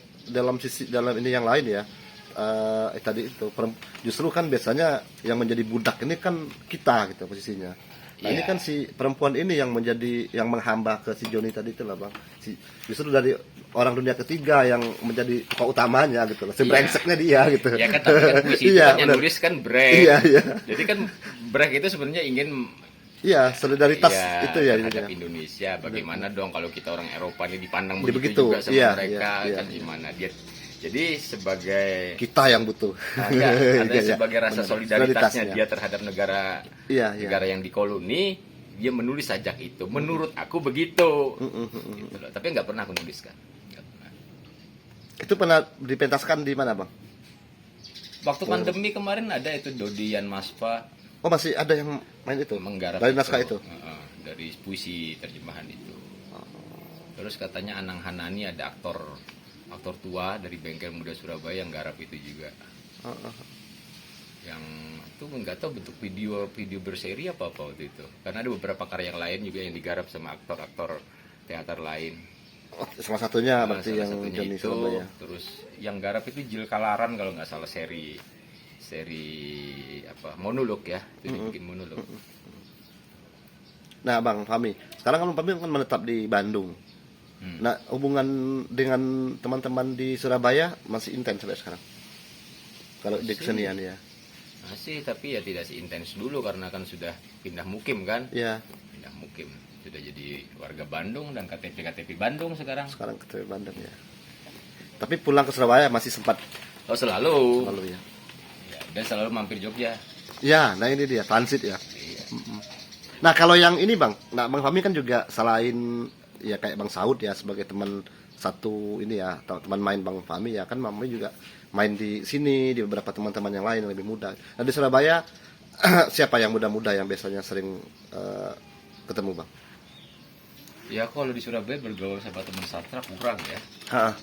dalam ini yang lain ya. Tadi itu justru kan biasanya yang menjadi budak ini kan kita gitu posisinya. Nah ini kan si perempuan ini yang menghamba ke si Joni tadi itu lah bang. Justru dari orang dunia ketiga yang menjadi tokoh utamanya gitu loh. Si brengseknya dia gitu. Ya kan tapi kan puisi itu kan yang nulis kan Brecht. Jadi kan Brecht itu sebenarnya ingin solidaritas itu ya terhadap Indonesia. Bagaimana dong kalau kita orang Eropa ini dipandang begitu juga sama mereka kan gimana dia. Jadi sebagai kita yang butuh ada sebagai rasa solidaritasnya dia terhadap negara yang dikoloni, dia menulis sajak itu. Menurut aku begitu. Gitu loh. Tapi nggak pernah aku nuliskan. Itu pernah dipentaskan di mana bang? Waktu pandemi kemarin ada itu Dodian Maspa. Oh masih ada yang main itu? Menggarap dari naskah itu? Dari puisi terjemahan itu. Terus katanya Anang Hanani ada aktor tua dari Bengkel Muda Surabaya yang garap itu juga. Yang itu nggak tahu bentuk video berseri apa waktu itu. Karena ada beberapa karya lain juga yang digarap sama aktor-aktor teater lain. Salah satunya Nah, berarti salah yang satunya Johnny itu, Surabaya. terus yang garap itu Jil Kalaran kalau nggak salah seri apa monolog ya, itu dibikin monolog. Nah, Bang Fahmi, sekarang kan Bang Fahmi kan menetap di Bandung. Nah, hubungan dengan teman-teman di Surabaya masih intens sampai sekarang. Kalau di kesenian ya. Masih, tapi ya tidak seintens dulu karena kan sudah pindah mukim kan. Ya, Pindah mukim, sudah jadi warga Bandung dan KTP Bandung sekarang. sekarang ke Bandung ya. Tapi pulang ke Surabaya masih sempat Oh selalu. lalu ya. Ya, dan selalu mampir Jogja. Ya, nah ini dia transit ya. Iya. Nah, kalau yang ini Bang, nah Bang Fahmi kan juga selain ya kayak Bang Saud ya sebagai teman satu ini ya, teman main Bang Fahmi ya kan Bang Fahmi juga main di sini di beberapa teman-teman yang lain yang lebih muda. Nah, di Surabaya siapa yang muda-muda yang biasanya sering ketemu Bang? Ya kalau di Surabaya bergaul sama teman sastra kurang ya. Heeh.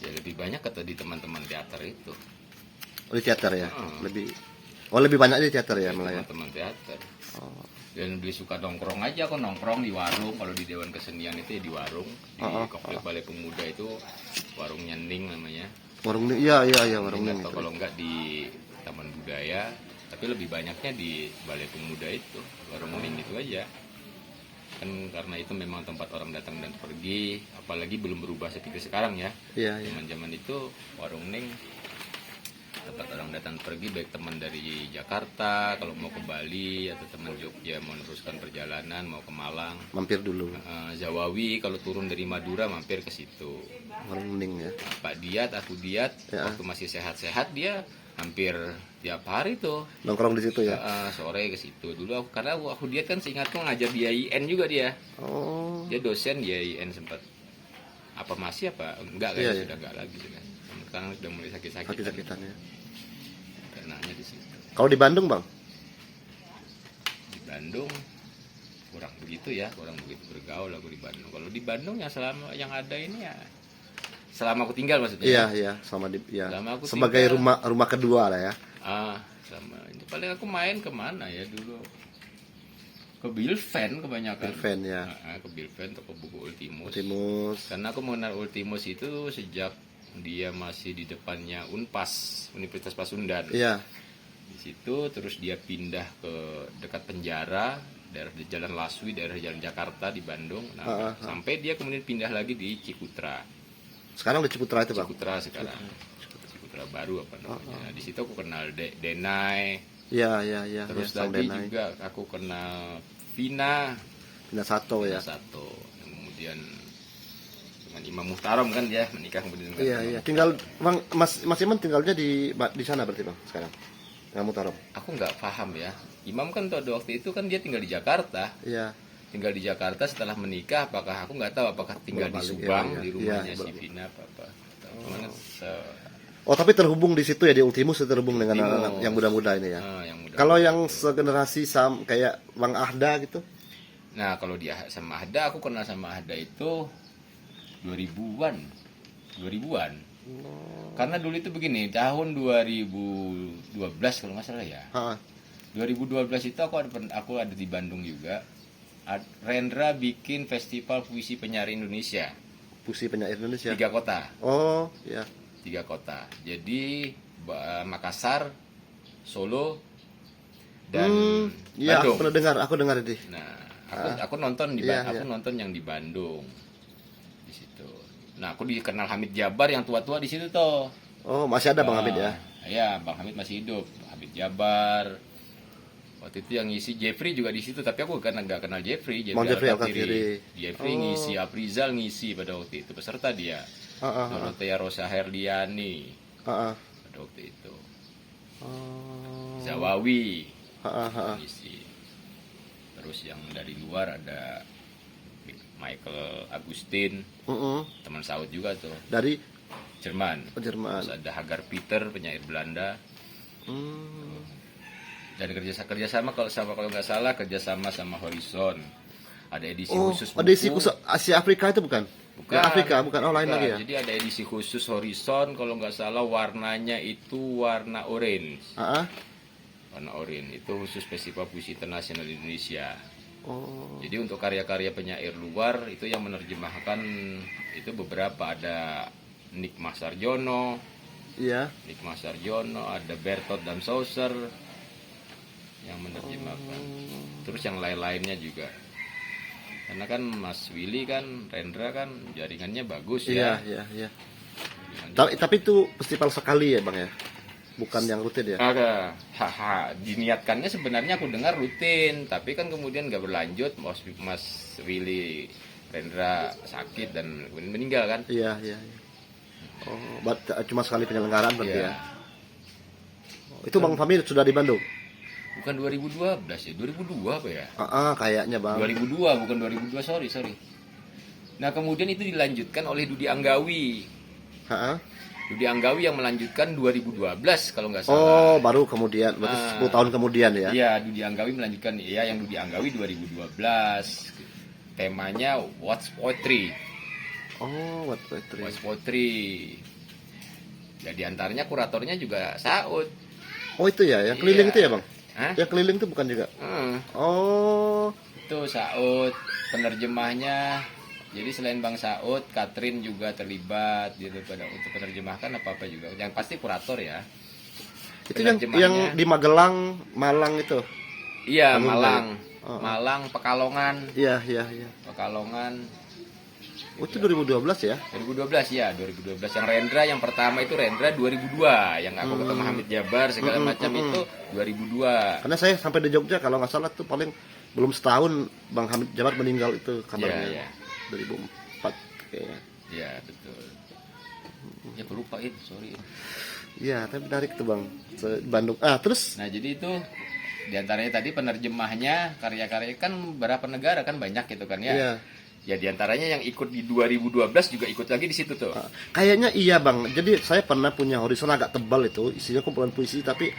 Ya lebih banyak atau di teman-teman teater itu. Di teater ya. Lebih banyak di teater ya malah ya. Teman-teman teater. Oh. Dan lebih suka nongkrong aja, aku nongkrong di warung. Kalau di Dewan Kesenian itu ya di warung, di Komplek Balai Pemuda itu warungnya Ning namanya. Warung ini, iya warung Ning, ini. atau kalau enggak di Taman Budaya, tapi lebih banyaknya di Balai Pemuda itu, warung Ning itu aja. Kan karena itu memang tempat orang datang dan pergi, apalagi belum berubah seperti sekarang ya. Iya. Zaman-zaman itu warung Ning tempat orang datang pergi, baik teman dari Jakarta kalau mau ke Bali atau teman Jogja mau meneruskan perjalanan mau ke Malang, Mampir dulu. Jawawi kalau turun dari Madura mampir ke situ. Warung Ning ya. Pak Diat, aku Diat, Ya. waktu masih sehat-sehat dia hampir tiap hari tuh. Nongkrong di situ ya. Sore ke situ dulu karena aku Diat kan seingatku ngajar di IAIN juga dia. Oh. Dia dosen di IAIN sempat. Apa masih apa? Enggak kan, Iya. sudah enggak lagi kan. Sekarang sudah mulai sakit-sakit. Sakit-sakitan ya. Kenanya di situ. Kalau di Bandung Bang? Di Bandung kurang begitu ya, kurang begitu bergaul aku di Bandung. Kalau di Bandung yang selama yang ada ini ya selama aku tinggal maksudnya. Iya, sama di ya. Selama aku Sebagai tinggal. rumah kedua lah ya. Sama ini paling aku main kemana ya dulu? Ke Bilfen kebanyakan. Bilfen ya. Ke Bilfen, toko buku Ultimus. Ultimus. Karena aku mengenal Ultimus itu sejak dia masih di depannya Unpas, Universitas Pasundan. Iya. Di situ terus dia pindah ke dekat penjara, daerah Jalan Laswi, daerah Jalan Jakarta di Bandung. Nah, sampai dia kemudian pindah lagi di Cikutra. Sekarang di Ciputra itu Bang. Cikutra sekarang. Cikutra baru apa namanya. Nah, di situ aku kenal Denai. Iya. Terus Sang tadi Denai. juga aku kenal Vina Sato ya. satu. Kemudian dengan Imam Muhtarom kan dia menikah kemudian dengan Iya. Tinggal Bang Mas Iman tinggalnya di sana berarti Bang sekarang. Dengan Mutarom. Aku nggak paham ya. Imam kan pada waktu itu kan dia tinggal di Jakarta. Iya. Tinggal di Jakarta setelah menikah, apakah aku nggak tahu apakah tinggal di Bolak-balik, Subang iya. di rumahnya Iya, si Vina apa. Cuman Oh, tapi terhubung di situ ya di Ultimus terhubung dengan Ultimus. anak-anak yang muda-muda ini ya. yang muda. Kalau yang segenerasi kayak Bang Ahda gitu. Nah, kalau dia sama Ahda, aku kenal sama Ahda itu 2000-an. Karena dulu itu begini, tahun 2012 kalau nggak salah ya. 2012 itu aku ada di Bandung juga. Rendra bikin festival puisi penyair Indonesia. Puisi penyair Indonesia. 3 kota. Oh, ya. 3 kota. Jadi Makassar, Solo, dan Iya, Bandung. aku dengar itu. Nah, aku nonton Iya, aku iya. nonton yang di Bandung. Di situ. Nah, aku dikenal Hamid Jabar yang tua-tua di situ tuh. Oh, masih ada Bang Hamid ya. Iya, Bang Hamid masih hidup. Hamid Jabar. Waktu itu yang ngisi Jeffrey juga di situ, tapi aku karena nggak kenal Jeffrey. Bang Jeffrey Al-Qadiri. Al-Qadiri. Jeffrey ngisi, Aprizal ngisi pada waktu itu, peserta dia. Dorothea Rosa Herliani pada waktu itu. Zawawi ngisi. Terus yang dari luar ada Michael Agustin, teman Saud juga tuh. Dari Jerman. Jerman. Terus ada Hagar Peter, penyair Belanda. Dan kerjasama kalau nggak salah kerjasama sama Horizon. Ada edisi Oh, khusus edisi buku. khusus Asia Afrika itu bukan? Bukan. Ya, Afrika, bukan. Oh, lain Bukan. lagi ya? Jadi ada edisi khusus Horizon, kalau nggak salah warnanya itu warna orange. Ah, ah. Warna orange itu khusus Festival Puisi Internasional Indonesia. Oh, Jadi untuk karya-karya penyair luar itu yang menerjemahkan itu beberapa, ada Nick Masarjono, iya. ada Bertolt dan Sauser yang menerjemahkan. Terus yang lain-lainnya juga. Karena kan Mas Willy kan, Rendra kan jaringannya bagus Iya, ya. iya, iya. Jaringannya Tapi itu festival sekali ya, Bang ya? Bukan yang rutin ya? ada, diniatkannya sebenarnya aku dengar rutin, tapi kan kemudian nggak berlanjut. Mas Willy Rendra sakit dan kemudian meninggal kan. Iya, iya, iya. Oh, cuma sekali penyelenggaraan berarti Iya. ya? Oh, itu Bang Fahmi sudah di Bandung? Bukan 2012 ya, 2002 apa ya? Kayaknya Bang. 2002, bukan 2002, sorry. Nah kemudian itu dilanjutkan oleh Dudi Anggawi. Ah, ah. Dudi Anggawi yang melanjutkan 2012 kalau nggak salah. Oh, baru kemudian, berarti 10 tahun kemudian ya? Iya, Dudi Anggawi melanjutkan, ya yang Dudi Anggawi 2012. Temanya What's Poetry. Oh, what poetry. What's Poetry. Ya diantaranya kuratornya juga Saud. Oh, itu ya, yang keliling Iya. itu ya Bang? Hah? Yang keliling itu bukan juga? Oh, Itu Saud, penerjemahnya. Jadi selain Bang Saud, Katrin juga terlibat gitu untuk penerjemahkan apa juga. Yang pasti kurator ya. itu yang Penerjemahnya. di Magelang, Malang itu? Iya, Bangun Malang. Oh. Malang, Pekalongan. Iya, iya, iya. Pekalongan. Oh, itu 2012 ya? 2012 ya, 2012. Yang Rendra yang pertama itu Rendra 2002, yang aku ketemu Hamid Jabar segala macam itu 2002. Karena saya sampai di Jogja kalau nggak salah tuh paling belum setahun Bang Hamid Jabar meninggal itu kabarnya. Iya, iya. 2004 kayaknya. Iya, betul. Ya berupa itu, sorry. Iya, tapi menarik tuh Bang. Bandung. Terus? Nah, jadi itu diantaranya tadi penerjemahnya karya-karya kan berapa negara kan banyak gitu kan ya. Iya. Ya diantaranya yang ikut di 2012 juga ikut lagi di situ tuh. Kayaknya iya Bang. Jadi saya pernah punya Horizon agak tebal itu, isinya kumpulan puisi tapi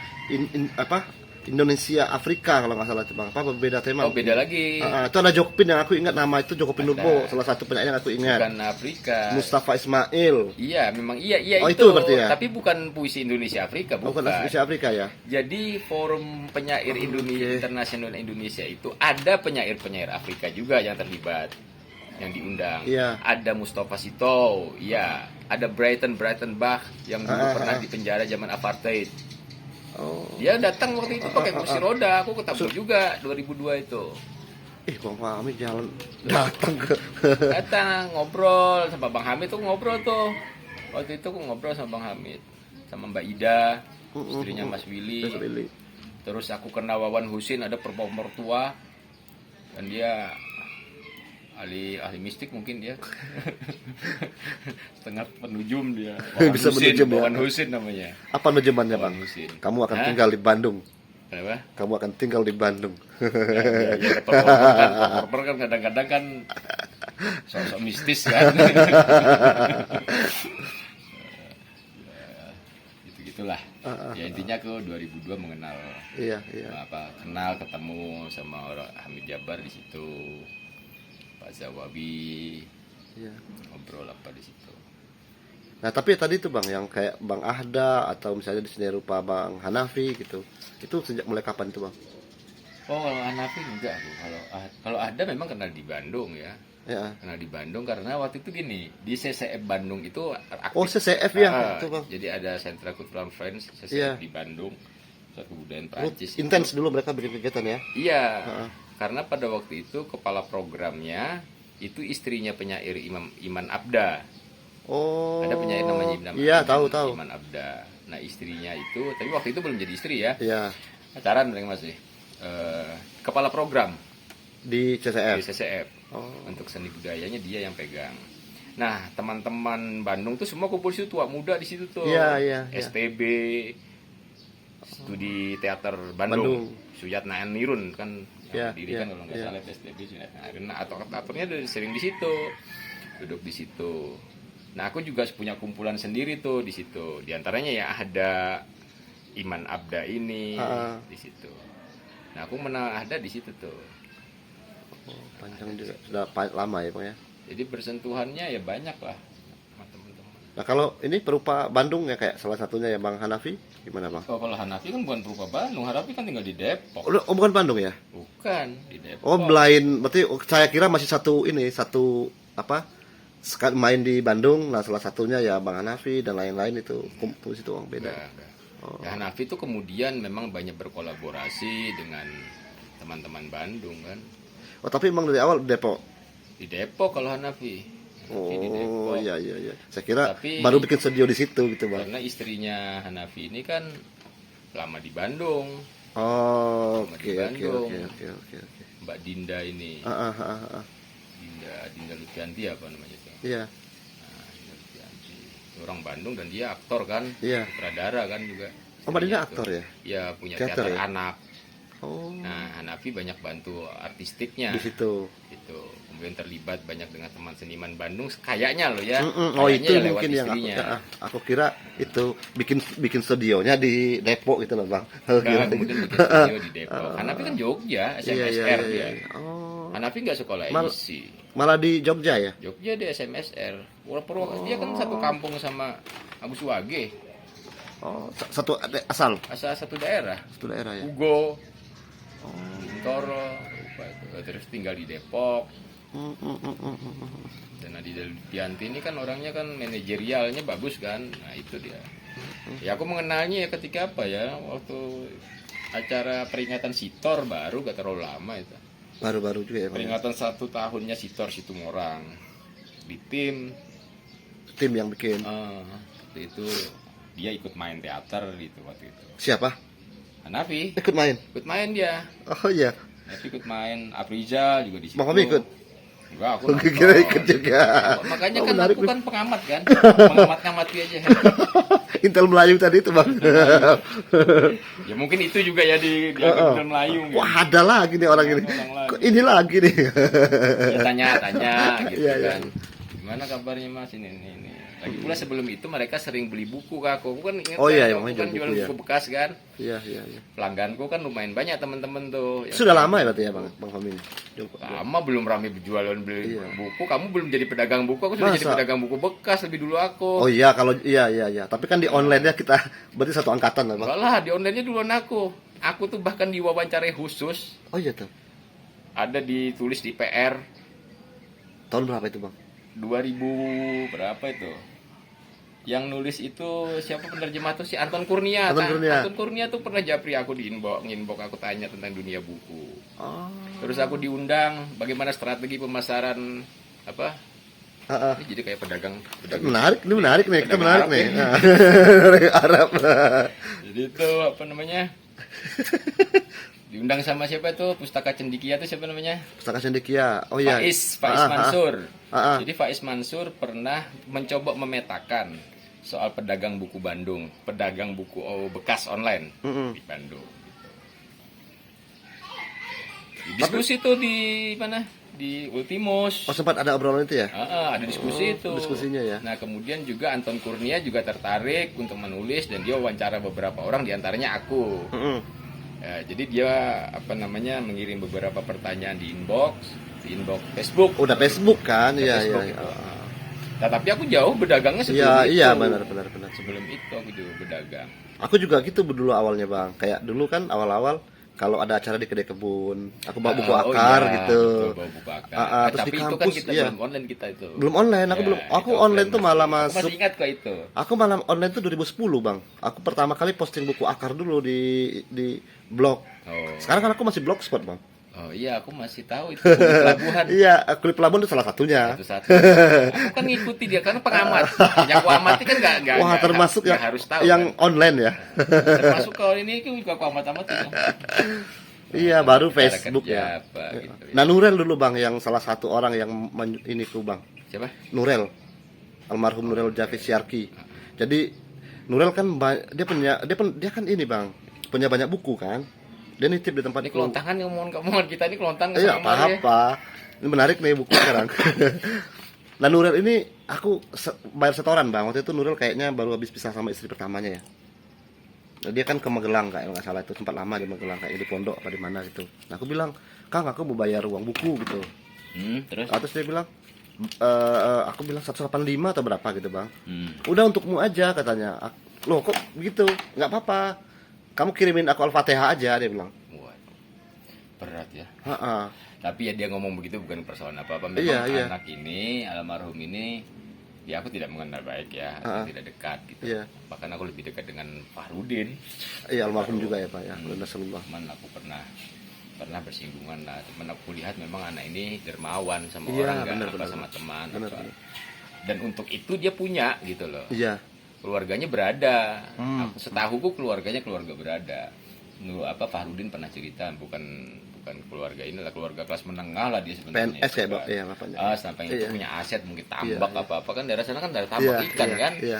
Indonesia Afrika kalau nggak salah itu Bang. Apa berbeda tema? Oh, beda lagi. Itu ada Jokpin yang aku ingat, nama itu Jokpin Nurbo, salah satu penyair yang aku ingat. Bukan Afrika. Mustafa Ismail. Iya, memang iya Oh, itu. itu berarti ya? Tapi bukan puisi Indonesia Afrika, Bukan bukan. Indonesia Afrika ya? Jadi forum penyair Indonesia internasional Indonesia itu ada penyair-penyair Afrika juga yang terlibat, yang diundang. Iya. Ada Mustafa Sito, iya. Ada Brighton Bach yang dulu pernah di penjara zaman apartheid. Oh. Dia datang waktu itu pakai kursi roda, aku ketemu juga 2002 itu. Bang Hamid jalan datang ke Datang ngobrol sama Bang Hamid tuh ngobrol tuh. Waktu itu aku ngobrol sama Bang Hamid, sama Mbak Ida, istrinya Mas Willy. Terus aku kenal Wawan Husin, ada performer tua, dan dia ahli mistik mungkin dia. Setengah penujum dia. Bisa menujum ya? Wawan Husin namanya. Apa nujumannya Bang? Wawan Husin. Kamu akan Hah? tinggal di Bandung. Apa? Kamu akan tinggal di Bandung. Ya, performer kan kadang-kadang kan sosok mistis kan. Gitu-gitulah. Ya intinya aku 2002 mengenal Iya. kenal ketemu sama orang Hamid Jabar di situ. Pak Zawabi. Iya. Ngobrol apa di situ. Nah, tapi tadi itu Bang yang kayak Bang Ahda atau misalnya di sini rupa Bang Hanafi gitu. Itu sejak mulai kapan itu Bang? Oh, kalau Hanafi enggak aku. Kalau ada memang kenal di Bandung ya. Ya. Kenal di Bandung karena waktu itu gini, di CCF Bandung itu aktif. Oh, CCF ya, itu Bang. Jadi ada Sentra Cultural Friends CCF Iya. di Bandung. Pusat Kebudayaan Prancis. Intens dulu mereka bikin kegiatan ya. Iya. Karena pada waktu itu kepala programnya itu istrinya penyair Iman Abda. Oh. Ada penyair namanya Iya, tahu. Iman Abda. Nah, istrinya itu, tapi waktu itu belum jadi istri ya. Iya. Pacaran mereka masih. Kepala program Di di CCF. CCF. Oh. Untuk seni budayanya dia yang pegang. Nah, teman-teman Bandung tuh semua kumpul di situ, tua muda di situ tuh. Iya. STB, Studi Teater Bandung. Suyatna Nirun kan Iya, dirikan kalau nggak iya. salah STB Suyatna Nirun. Nah, aktornya sering di situ. Duduk di situ. Nah, aku juga punya kumpulan sendiri tuh di situ. Di antaranya ya ada Iman Abda ini di situ. Nah, aku menang ada di situ tuh. Oh, panjang juga. Sudah lama ya, Bang ya. Jadi bersentuhannya ya banyak lah sama teman-teman. Nah, kalau ini perupa Bandung ya kayak salah satunya ya Bang Hanafi, gimana Bang? Oh, kalau Hanafi kan bukan perupa Bandung, Hanafi kan tinggal di Depok. Oh, bukan Bandung ya? Bukan di Depok. Oh, blind. Berarti saya kira masih satu apa? Main di Bandung. Nah, salah satunya ya Bang Hanafi dan lain-lain itu kumpul situ Bang, beda. Enggak. Ya, Hanafi itu kemudian memang banyak berkolaborasi dengan teman-teman Bandung kan. Oh, tapi emang dari awal Depok. Di Depok kalau Hanafi. Hanafi di Oh, Depok. iya. Saya kira Tapi- baru bikin studio di situ gitu, Bang. Karena istrinya Hanafi ini kan lama di Bandung. Oh, Sama oke di oke Bandung. oke. Mbak Dinda ini. Ah. Dinda Lucianti apa namanya itu? Iya. Nah, Dinda Lucianti. Orang Bandung dan dia aktor kan, Iya. sutradara kan juga. Oh, Mbak Dinda Istrinya aktor itu. ya? Iya, punya Teater teater ya? anak. Oh, Nah, Hanafi banyak bantu artistiknya. di situ. Gitu. Kemudian terlibat banyak dengan teman seniman Bandung. Kayaknya loh ya. Oh, Kayaknya itu ya lewat mungkin yang istrinya. aku kira itu bikin studionya di Depok gitu loh, Bang. Enggak, kemudian bikin studio di Depok. Hanafi kan Jogja, SMSR dia. Oh, Hanafi nggak sekolah Mal- isi. malah di Jogja ya? Jogja dia SMSR. Purwokerto dia kan satu kampung sama Agus Wage. Oh, satu asal Asal satu daerah. satu daerah ya. Ugo, Toro, terus tinggal di Depok. Dan Nadida Lucianti ini kan orangnya kan manajerialnya bagus kan. Nah itu dia. Ya aku mengenalnya ya ketika apa ya, waktu acara peringatan Sitor baru, gak terlalu lama itu. Baru-baru juga ya, Bang. Peringatan 1 tahunnya Sitor Situmorang di tim. Tim yang bikin. Waktu itu dia ikut main teater gitu waktu itu. Siapa? Hanafi Ikut main. ikut main dia. Oh iya. Hanafi ikut main. Afriza juga di situ. Bang Fahmi ikut? Enggak, aku Aku kira nonton. ikut juga. Makanya Oh, kan menarik aku nih. kan pengamat kan. Mengamati aja. Intel Melayu tadi itu, Bang. Ya mungkin itu juga ya di Intel Melayu. Gitu. Wah, ada lagi nih orang ini. Orang lagi. Kok ini lagi nih? Ya, tanya gitu Iya, iya. kan. Gimana kabarnya Mas ini. Lagi pula sebelum itu mereka sering beli buku ke aku. Aku kan ingat Oh, kan, iya, aku emang kan jual jual buku, buku ya. bekas kan. Iya. Pelangganku kan lumayan banyak teman-teman tuh. Yang Sudah lama ya berarti ya, Bang Fahmi? lama belum rame berjualan beli Iya. buku. Kamu belum jadi pedagang buku, aku sudah jadi Masa? pedagang buku bekas lebih dulu aku. Oh iya, kalau iya. Tapi kan di online-nya kita berarti satu angkatan lah, Bang. Enggak lah, di online-nya duluan aku. Aku tuh bahkan diwawancarai khusus, Oh iya tuh. ada ditulis di PR Tahun berapa itu, Bang? 2000 berapa itu? Yang nulis itu siapa penerjemah tuh si Anton Kurnia. Anton Kurnia. Anton Kurnia tuh pernah japri aku di inbox aku tanya tentang dunia buku. Oh. Terus aku diundang bagaimana strategi pemasaran apa? Ini jadi kayak pedagang. Menarik nih. Kita Pedagang menarik Arab nih. ya. Nah. Arab. Jadi itu apa namanya? Diundang sama siapa tuh? Pustaka Cendikia tuh siapa namanya? Pustaka Cendekia. Oh iya. Faiz Mansur. Ah. Jadi Faiz Mansur pernah mencoba memetakan soal pedagang buku Bandung, pedagang buku bekas online di Bandung. Gitu. Diskusi tuh di mana? Di Ultimus. Oh sempat ada obrolan itu ya? Ada diskusi itu. Diskusinya ya. Nah kemudian juga Anton Kurnia juga tertarik untuk menulis dan dia wawancara beberapa orang, diantaranya aku. Ya, jadi dia apa namanya mengirim beberapa pertanyaan di inbox Facebook. Udah Facebook kan? Iya. Facebook itu. Nah, tapi aku jauh berdagangnya sebelum itu. Iya, benar. Sebelum itu aku juga berdagang. Aku juga gitu dulu awalnya, Bang. Kayak dulu kan awal-awal kalau ada acara di kedai kebun, aku bawa buku akar gitu. Betul, bawa buku akar. Terus Tapi di itu kan kampus, kita iya. belum online kita itu. Belum online, aku Ya, belum. Aku itu online tuh malah Aku masuk. masih ingat kok itu. Aku malah online tuh 2010, Bang. Aku pertama kali posting buku akar dulu di blog. Oh. Sekarang kan aku masih blogspot, Bang. Oh iya, aku masih tahu itu Kulit Pelabuhan. Iya, Kulit Pelabuhan itu salah satunya. Satu-satu. Aku kan ngikuti dia karena pengamat. Yang aku amati kan nggak Wah, termasuk nggak yang harus tahu. yang kan. online ya. Termasuk kalau ini juga aku amati. Iya, baru Cara Facebook kerja ya. apa, gitu, ya. Nah, Nurel dulu, Bang, yang salah satu orang yang ini tuh, Bang. Siapa? Nurel. Almarhum Nurel Javis Syarki. Jadi Nurel kan dia kan ini, Bang. Punya banyak buku kan. Dia nitip di tempat Ini kelontangan ngomongan kita ini kelontangan Iya, sama ya. apa. Ini menarik nih buku sekarang. Nah, Nurel ini aku bayar setoran, Bang. Waktu itu Nurel kayaknya baru habis pisah sama istri pertamanya ya. Dia kan ke Magelang kayak nggak salah, itu tempat lama di Magelang kayak di pondok apa di mana gitu. Nah aku bilang, Kang aku mau bayar uang buku gitu. Terus? Terus dia bilang, aku bilang 185 atau berapa gitu bang. Hmm. Udah untukmu aja katanya. Loh kok begitu? Nggak apa-apa. Kamu kirimin aku Al-Fatihah aja, dia bilang. Waduh, berat ya. Ha-ha. Tapi ya dia ngomong begitu bukan persoalan apa-apa. Memang Iya. anak ini, almarhum ini, ya aku tidak mengenal baik ya, aku tidak dekat gitu. Iya. Bahkan aku lebih dekat dengan Fahrudin. Iya almarhum juga ya pak ya. Nasallallahu. Cuman aku pernah bersinggungan lah. Cuman aku lihat memang anak ini dermawan sama Iya, orang, nggak benar, apa benar. sama teman. Benar, apa. benar. Dan untuk itu dia punya gitu loh. Iya. Keluarganya berada. Setahuku keluarganya keluarga berada. Menurut Fahrudin pernah cerita, bukan keluarga inilah, keluarga kelas menengah lah dia sebenarnya. PNS kayak iya bapaknya. Sampai itu Iya. punya aset mungkin tambak Iya. apa kan daerah sana kan daerah tambak ikan kan. Iya.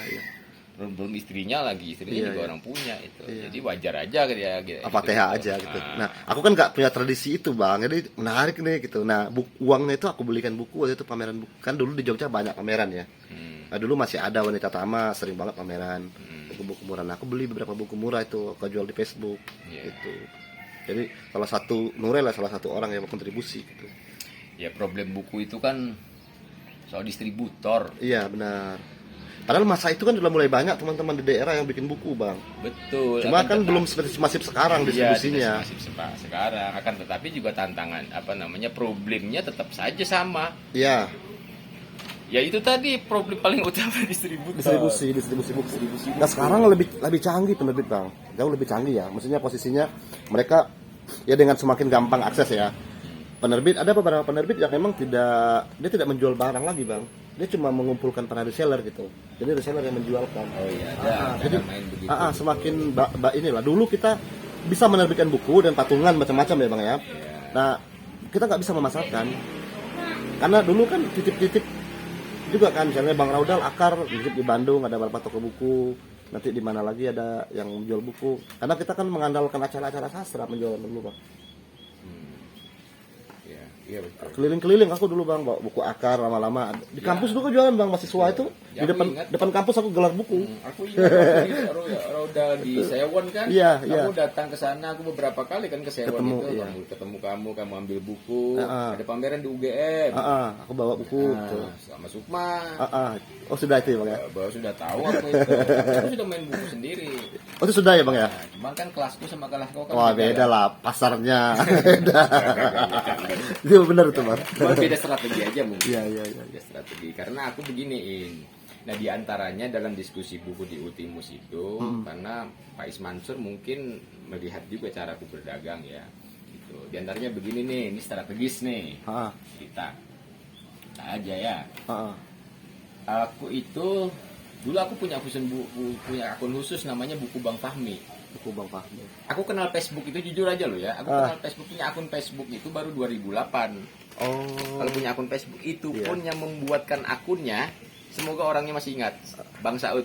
Belum istrinya lagi, istrinya Iya, juga iya. orang punya itu. Iya. Jadi wajar aja dia gitu. Al-Fatihah aja gitu. Nah, aku kan nggak punya tradisi itu bang, jadi menarik nih gitu. Nah, uangnya itu aku belikan buku waktu itu, pameran buku. Kan dulu di Jogja banyak pameran ya. Nah, dulu masih ada Wanita Tama, sering banget pameran buku-buku murah. Nah, aku beli beberapa buku murah itu, aku jual di Facebook Iya. gitu. Jadi salah satu Nurel lah, salah satu orang yang berkontribusi gitu. Ya problem buku itu kan soal distributor. Iya benar. Padahal masa itu kan sudah mulai banyak teman-teman di daerah yang bikin buku bang. Betul. Cuma akan kan tetapi- belum seperti masif sekarang Iya, distribusinya. tidak semasif sekarang. Akan tetapi juga tantangan problemnya tetap saja sama. Iya. Ya itu tadi problem paling utama distributor. distribusi buku. Nah sekarang lebih canggih penerbit bang, jauh lebih canggih ya. Maksudnya posisinya mereka ya dengan semakin gampang akses ya. Penerbit, ada beberapa penerbit yang memang dia tidak menjual barang lagi bang, dia cuma mengumpulkan para reseller gitu. Jadi reseller yang menjualkan. Oh iya, ada Jadi main begitu. semakin inilah, dulu kita bisa menerbitkan buku dan patungan macam-macam ya bang ya. Nah kita nggak bisa memasarkan karena dulu kan titip-titip juga kan, misalnya Bang Raudal Akar di Bandung ada beberapa toko buku, nanti di mana lagi ada yang menjual buku, karena kita kan mengandalkan acara-acara sastra menjual dulu bang. Iya betul. Keliling-keliling aku dulu bang, bawa buku Akar lama-lama di kampus dulu jualan bang, mahasiswa itu Ya, di aku ingat. depan kampus aku gelar buku. Aku ingat Roda di Sewon kan. Iya, Aku iya. datang ke sana, aku beberapa kali kan ke Sewon Ketemu, itu, iya. ketemu kamu ambil buku. Ada pameran di UGM. Aku bawa buku tuh. Sama Sukma. Oh sudah itu ya bang ya. Baru sudah tahu aku itu. Aku sudah main buku sendiri. Oh itu sudah ya bang ya. Nah, cuman kan kelasku sama kelas kau kan Wah beda lah pasarnya. Beda. Itu benar tuh bang. Cuma beda strategi aja mungkin. Iya. Beda strategi. Karena aku beginiin. Nah diantaranya dalam diskusi buku di Ultimus itu, karena Pak Ismansur mungkin melihat juga cara aku berdagang ya. Gitu. Diantaranya begini nih, ini strategis nih. Cerita. Nah aja ya. Aku itu dulu aku punya akun khusus namanya Buku Bang Fahmi. Buku Bang Fahmi. Aku kenal Facebook itu jujur aja loh ya. Aku kenal Facebook, punya akun Facebook itu baru 2008. Oh. Kalau punya akun Facebook itu Iya. pun yang membuatkan akunnya, semoga orangnya masih ingat, Bang Saud.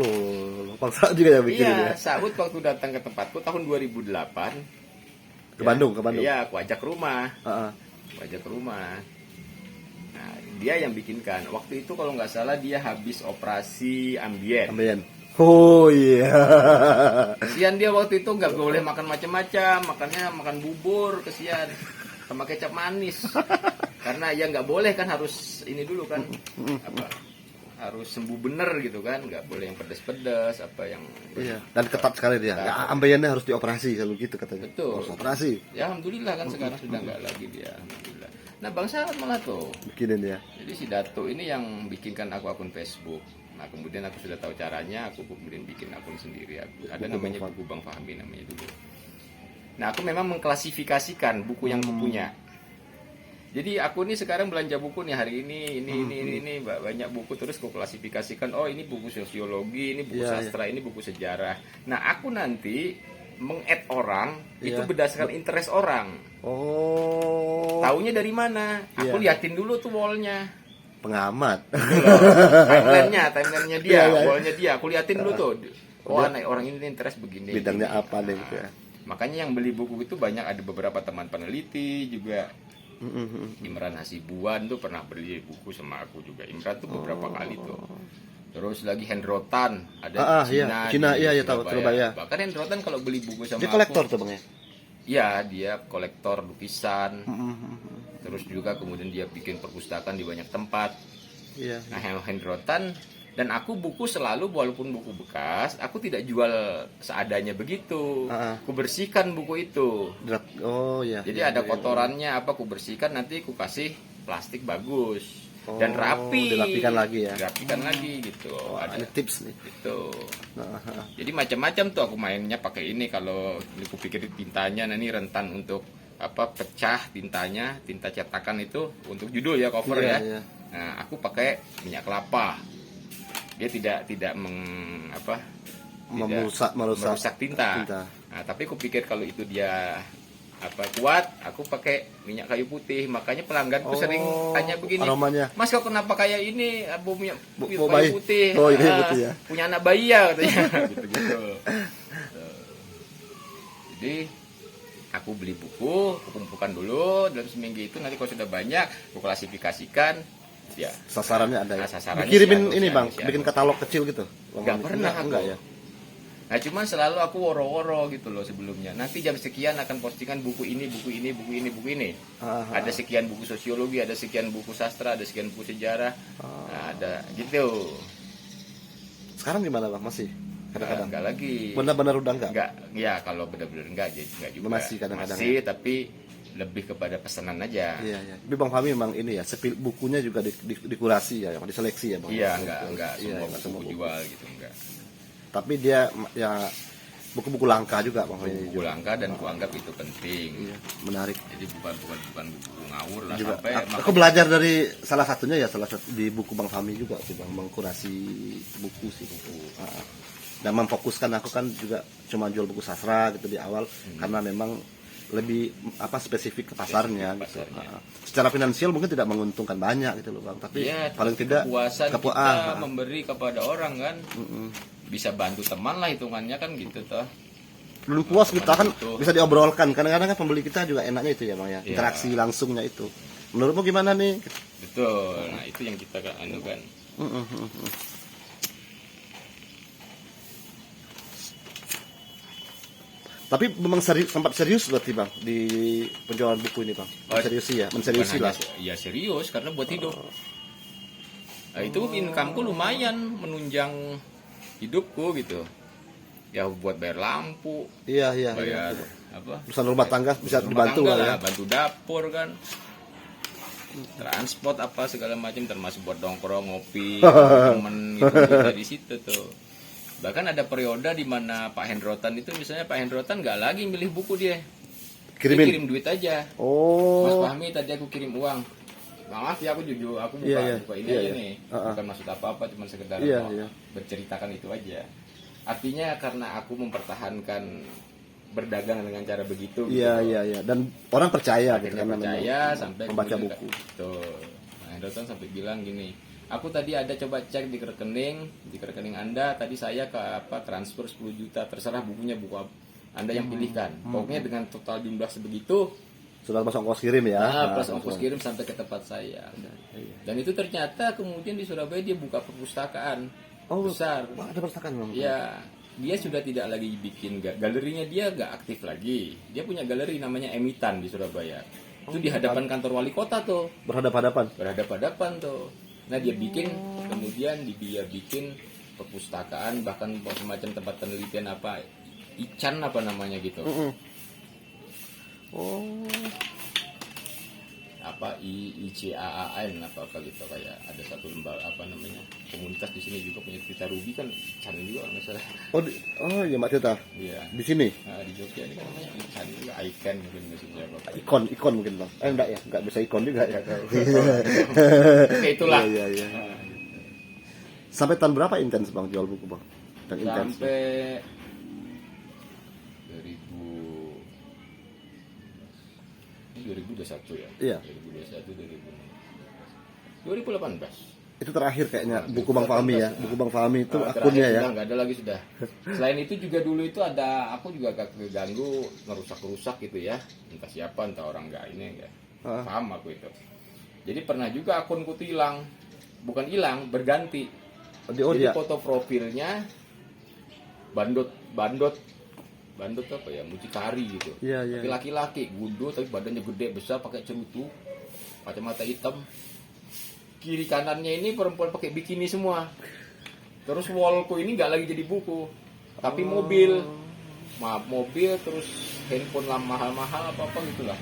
Loh, Bang Saud juga yang bikin Iya, ya. Saud waktu datang ke tempatku tahun 2008. Ke Bandung. Iya, aku ajak ke rumah. Heeh. Aku ajak ke rumah. Nah, dia yang bikinkan. Waktu itu kalau nggak salah dia habis operasi ambien. Ambeien. Oh iya. Kesian dia waktu itu nggak boleh makan macam-macam, makannya makan bubur, kesian sama kecap manis. Karena ya nggak boleh kan, harus ini dulu kan, harus sembuh bener gitu kan, nggak boleh yang pedas-pedas apa yang. Iya. Dan ketat sekali dia. Ya, ambeiannya harus dioperasi kalau gitu katanya. Betul. Harus operasi. Ya alhamdulillah kan sekarang sudah nggak lagi dia, alhamdulillah. Nah Bang Saud malah tuh. Bikinin ya. Jadi si Dato ini yang bikinkan aku akun Facebook. Nah kemudian aku sudah tahu caranya, aku kemudian bikin akun sendiri. Ada namanya Buku Bang Fahmi namanya dulu. Nah aku memang mengklasifikasikan buku yang aku punya. Jadi aku ini sekarang belanja buku nih hari ini banyak buku, terus aku klasifikasikan. Oh ini buku sosiologi, ini buku sastra, ini buku sejarah. Nah aku nanti meng-add orang itu berdasarkan interest orang. Oh. Taunya dari mana? Aku liatin dulu tuh wallnya. Pengamat. Timelinenya dia, wallnya dia. Aku liatin dulu tuh. Oh, orang ini interest begini. Bidangnya apa nih gitu ya. Makanya yang beli buku itu banyak, ada beberapa teman peneliti juga. Imran Hasibuan tuh pernah beli buku sama aku juga. Imran tuh beberapa kali tuh. Terus lagi Hendrotan, ada Cina, Cina, di iya tahu Surabaya. Bahkan Hendrotan kalau beli buku sama Dia kolektor tuh Bang ya. iya dia kolektor lukisan. Terus juga kemudian dia bikin perpustakaan di banyak tempat. Iya. Nah, Hendrotan dan aku buku selalu walaupun buku bekas, aku tidak jual seadanya begitu. Aku bersihkan buku itu. Oh iya. Jadi ada kotorannya apa aku bersihkan nanti aku kasih plastik bagus dan rapi. Dirapikan lagi ya. Dirapikan lagi gitu. Ada Ini tips nih. gitu. Jadi macam-macam tuh aku mainnya pakai ini kalau aku pikir tintanya nah ini rentan untuk apa pecah tintanya, tinta cetakan itu untuk judul ya cover Iya, ya. iya. Nah, aku pakai minyak kelapa. Dia tidak merusak tinta. Nah, tapi aku pikir kalau itu dia kuat, aku pakai minyak kayu putih. Makanya pelangganku sering tanya begini, aromanya. Mas kok kenapa kayak ini bau minyak Bau kayu bayi. putih? Oh, ini putih ya. Punya anak bayi ya katanya. Gitu-gitu. Jadi aku beli buku, aku kumpulkan dulu dalam seminggu itu nanti kalau sudah banyak, aku klasifikasikan. Ya, Sasarannya ada ya. sasarannya Dikirimin si ini Agus, Bang, si bikin Agus. katalog kecil gitu. Nggak pernah aku. Enggak ya. Nah cuman selalu aku woro-woro gitu loh sebelumnya. Nanti jam sekian akan postingan buku ini, buku ini, buku ini, buku ini. Ada sekian buku sosiologi, ada sekian buku sastra, ada sekian buku sejarah. Nah, ada gitu. Sekarang gimana Bang? Masih kadang-kadang. Enggak lagi. Benar-benar udah enggak? Enggak. Ya kalau benar-benar enggak jadi enggak juga. Masih kadang-kadang Masih tapi lebih kepada pesanan aja. Iya, iya. Tapi Bang Fahmi memang ini ya, bukunya juga dikurasi ya, diseleksi ya Bang. Iya, enggak Iya, semua enggak buku semua buku. jual gitu enggak. Tapi dia ya buku-buku langka juga Bang Fahmi. Buku langka dan kuanggap itu penting. Iya, menarik. Jadi bukan buku ngawur lah Juga. sampai Aku belajar dari salah satunya ya di buku Bang Fahmi juga sih Bang, mengkurasi buku sih buku. Dan memfokuskan aku kan juga cuma jual buku sastra gitu di awal karena memang lebih spesifik ke pasarnya, gitu. Secara finansial mungkin tidak menguntungkan banyak gitu loh Bang, tapi ya, paling tidak kepuasan kita memberi kepada orang kan bisa bantu teman lah hitungannya kan gitu toh. Belum puas kita kan itu. bisa diobrolkan, kadang-kadang kan pembeli kita juga enaknya itu ya Bang ya, interaksi langsungnya itu. Menurutmu gimana nih? Betul, nah itu yang kita kan kan. Tapi memang sempat serius berarti Bang di penjualan buku ini Bang. Menseriusi ya, menseriusi lah. Ya serius karena buat hidup. Nah, itu income-ku lumayan menunjang hidupku gitu. Ya buat bayar lampu, Iya. bayar apa? Urusan rumah tangga bisa Rumah dibantu tangga lah ya. bantu dapur kan. Transport apa segala macam termasuk buat nongkrong, ngopi, temen gitu dari situ tuh. Bahkan ada periode di mana Pak Hendrotan itu misalnya Pak Hendrotan nggak lagi milih buku dia. Dia kirim duit aja. Mas Fahmi tadi aku kirim uang. Maaf ya aku jujur, aku buka ini aja nih. Bukan maksud apa-apa, cuma sekedar berceritakan itu aja. Artinya karena aku mempertahankan berdagang dengan cara begitu. Iya. Dan orang percaya gitu Akhirnya karena percaya sampai membaca kemudian buku. Betul. Nah, Hendrotan sampai bilang gini, aku tadi ada coba cek di rekening Anda tadi saya transfer 10 juta terserah bukunya buku Anda yang pilihkan. Pokoknya dengan total jumlah sebegitu Sudah masuk ongkos kirim ya. plus ongkos kirim sampai ke tempat saya. Dan itu ternyata kemudian di Surabaya dia buka perpustakaan besar. Ada perpustakaan Bang. Iya, dia sudah tidak lagi bikin galerinya, dia nggak aktif lagi. Dia punya galeri namanya Emitan di Surabaya. Itu di hadapan kantor wali kota tuh. Berhadapan tuh. Nah dia bikin, kemudian dia bikin perpustakaan, bahkan semacam tempat penelitian ICAN apa namanya gitu. ICAAN apa gitu, kayak ada satu lembaga komunitas di sini juga punya Tita Ruby kan ICAN juga nggak salah. Iya Mbak Tita. Iya. Di sini. Nah, di Jogja ini kan namanya ICAN juga, ICAN mungkin maksudnya apa. Ikon mungkin Bang. Enggak ya, enggak bisa ikon juga ya. Oke, itulah. Iya. Sampai tahun berapa intens Bang jual buku Bang? Dan intens. Sampai 2021 ya. Iya. 2018. Itu terakhir kayaknya buku Bang Fahmi ya. Buku Bang Fahmi itu akunnya ya. Nggak ada lagi sudah. Selain itu juga dulu itu aku juga agak keganggu, merusak gitu ya. Entah siapa, entah orang nggak ini enggak. Paham aku itu. Jadi pernah juga akunku tuh hilang. Bukan hilang, berganti. Jadi dia. foto profilnya bandot apa ya, mucikari gitu. Iya, iya. Tapi laki-laki, gundu tapi badannya gede besar, pakai cerutu, kacamata hitam. Kiri kanannya ini perempuan pakai bikini semua. Terus wallku ini nggak lagi jadi buku, tapi mobil. Maaf, mobil, terus handphone mahal-mahal apa gitulah.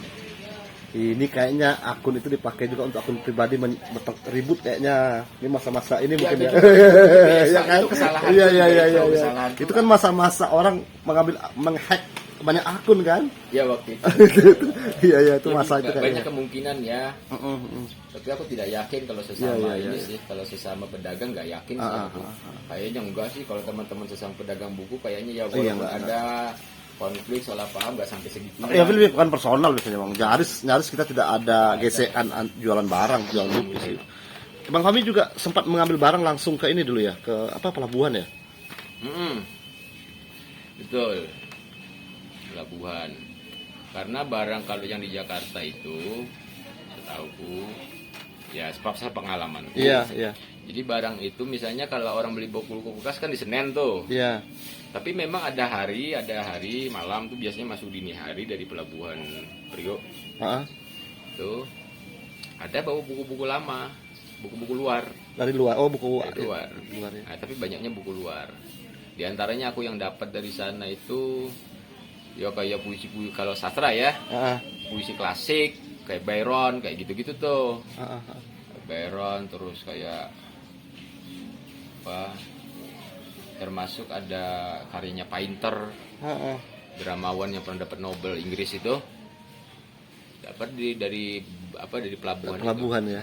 Ini kayaknya akun itu dipakai juga untuk akun pribadi ribut kayaknya. Ini masa-masa ini mungkin ya. Ya kan? Itu kesalahan. Iya. Kesalahan. Itu kan masa-masa orang menghack banyak akun kan? Ya waktu itu. Iya itu masa itu banyak kayaknya. kemungkinan ya. Tapi aku tidak yakin kalau sesama ini sih. Kalau sesama pedagang nggak yakin sih aku. Kayaknya enggak sih kalau teman-teman sesama pedagang buku kayaknya ya walaupun ada konflik salah paham nggak sampai segitu. Ya lebih bukan personal biasanya bang. Nyaris kita tidak ada gesekan jualan barang, jual buku sih. Bang Fahmi juga sempat mengambil barang langsung ke ini dulu ya, ke pelabuhan ya? Betul, pelabuhan. Karena barang kalau yang di Jakarta itu, setauku, ya sepaksa pengalaman. Iya. Jadi barang itu misalnya kalau orang beli buku bekas kan di Senen tuh. Iya. Tapi memang ada hari malam tuh biasanya masuk dini hari dari pelabuhan Priok. Tuh ada bawa buku-buku lama, buku-buku luar. Dari luar. Oh, buku dari luar. Ya. Nah, tapi banyaknya buku luar. Di antaranya aku yang dapat dari sana itu ya kayak puisi-puisi kalau sastra ya. Puisi klasik kayak Byron kayak gitu-gitu tuh. Byron terus kayak apa? Termasuk ada karyanya Painter, dramawan yang pernah dapat Nobel Inggris itu, dapat dari pelabuhan. Pelabuhan itu. Ya.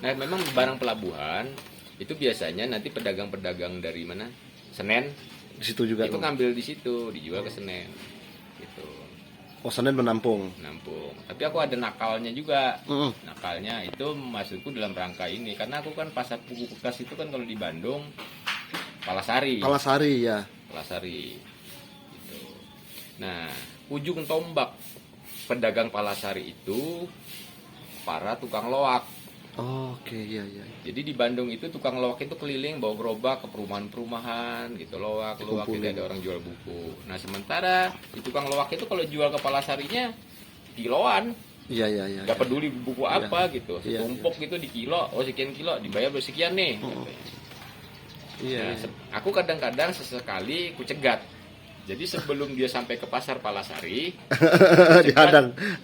Nah memang barang pelabuhan itu biasanya nanti pedagang-pedagang dari mana Senen Di situ juga itu tuh. ngambil di situ dijual ke Senen, gitu. Oh, Senen menampung. Tapi aku ada nakalnya juga. Nakalnya itu maksudku dalam rangka ini karena aku kan pasar buku bekas itu kan kalau di Bandung Palasari ya. Palasari. Gitu. Nah, ujung tombak pedagang Palasari itu para tukang loak. Oh, oke, iya. Jadi di Bandung itu tukang loak itu keliling bawa gerobak ke perumahan-perumahan gitu loak itu ada orang jual buku. Nah, sementara di tukang loak itu kalau jual ke Palasarinya kiloan. Iya. Gak peduli buku apa gitu. Setumpuk gitu di kilo, sekian kilo dibayar sekian nih. Gitu. Nah, aku kadang-kadang sesekali ku cegat. Jadi sebelum dia sampai ke pasar Palasari,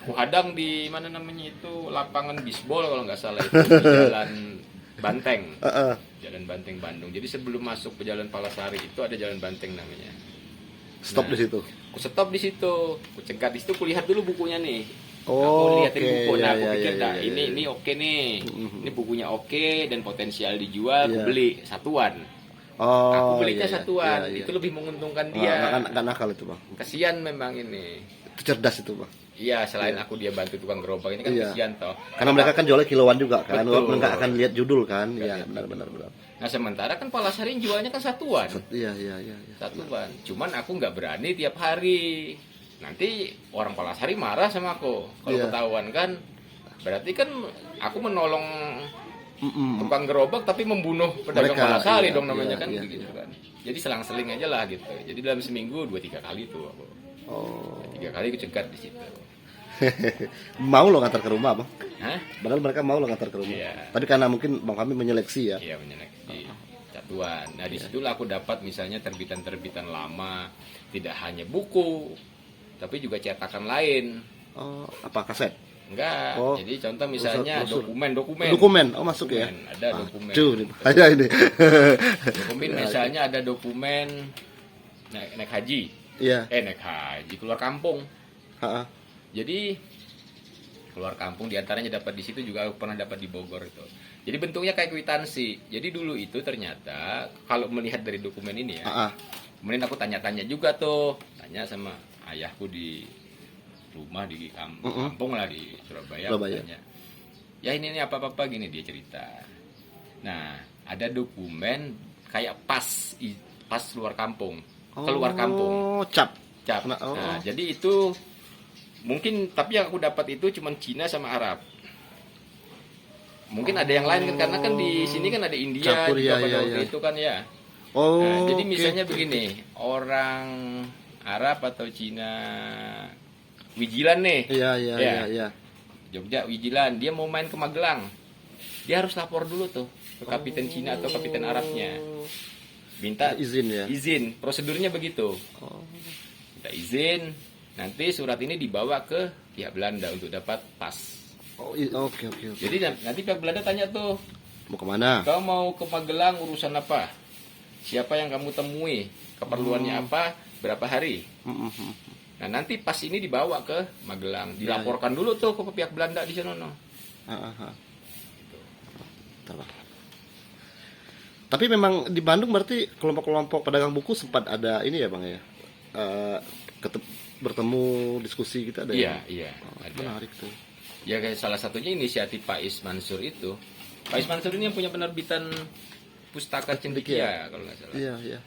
ku hadang di mana namanya itu lapangan bisbol kalau nggak salah itu di Jalan Banteng, Jalan Banteng Bandung. Jadi sebelum masuk ke Jalan Palasari itu ada Jalan Banteng namanya. Stop di situ. Ku stop di situ, ku cegat di situ, ku lihat dulu bukunya nih. Oh, aku lihatin buku, nah aku pikir iya. ini oke nih, ini bukunya oke dan potensial dijual, aku beli satuan. Aku belinya satuan, itu lebih menguntungkan dia. Nggak nakal itu bang. Kasian memang ini. Itu cerdas itu bang. Iya, selain aku dia bantu tukang gerobak ini kan kasian toh. Karena mereka kan jualnya kiloan juga kan, Betul. nggak akan lihat judul kan. Iya, benar. Nah sementara kan Palasari jualnya kan satuan. Iya. Satuan. Cuman aku nggak berani tiap hari. Nanti orang Palasari marah sama aku kalau ketahuan kan. Berarti kan aku menolong tukang gerobak tapi membunuh pedagang Palasari dong namanya kan begitu kan. Jadi selang-seling aja lah gitu. Jadi dalam seminggu 2-3 kali tuh aku. 3 kali aku cegat di situ. Mau lo ngantar ke rumah bang? Hah? Padahal mereka mau lo ngantar ke rumah. Iya. Tapi karena mungkin bang kami menyeleksi ya. Iya menyeleksi satuan. Nah disitulah aku dapat misalnya terbitan-terbitan lama, tidak hanya buku, tapi juga cetakan lain. Apa kaset? Enggak. Jadi contoh misalnya dokumen. Oh masuk ya? Ada dokumen. Ini. Dokumen misalnya ada dokumen naik haji. Iya. Naik haji keluar kampung. Jadi keluar kampung diantaranya dapat di situ juga aku pernah dapat di Bogor itu. Jadi bentuknya kayak kwitansi. Jadi dulu itu ternyata kalau melihat dari dokumen ini ya. Kemudian aku tanya-tanya juga tuh, tanya sama ayahku di rumah di kampung lah di Surabaya. Tanya, ya ini apa-apa gini dia cerita. Nah ada dokumen kayak pas keluar kampung. Cap. Nah jadi itu mungkin tapi yang aku dapat itu cuma Cina sama Arab. mungkin ada yang lain kan, karena kan di sini kan ada India Campur, juga ya, pada ya, waktu ya. itu kan ya. Oh, Nah, jadi oke. misalnya begini, orang Arab atau Cina Wijilan nih, Iya, iya, Ya. iya, iya. Jogja Wijilan, dia mau main ke Magelang, dia harus lapor dulu tuh ke kapiten Cina atau kapiten Arabnya, minta Izin ya. izin. Prosedurnya begitu, Oh. minta izin, nanti surat ini dibawa ke pihak Belanda untuk dapat pas. Oh, oke, oke, oke. Jadi nanti pihak Belanda tanya tuh, Mau kemana? kau mau ke Magelang urusan apa? Siapa yang kamu temui? Keperluannya apa? Berapa hari? Nah, nanti pas ini dibawa ke Magelang, dilaporkan dulu tuh ke pihak Belanda di sana. Bentar, Bang. Tapi memang di Bandung berarti kelompok-kelompok pedagang buku sempat ada ini ya, Bang ya? Bertemu, diskusi gitu ada Iya, ya? iya. Oh, Ada. menarik tuh. Ya kayak salah satunya inisiatif Pak Is Mansur itu. Pak Is Mansur ini yang punya penerbitan Pustaka Cendekia kalau nggak salah. Iya, iya.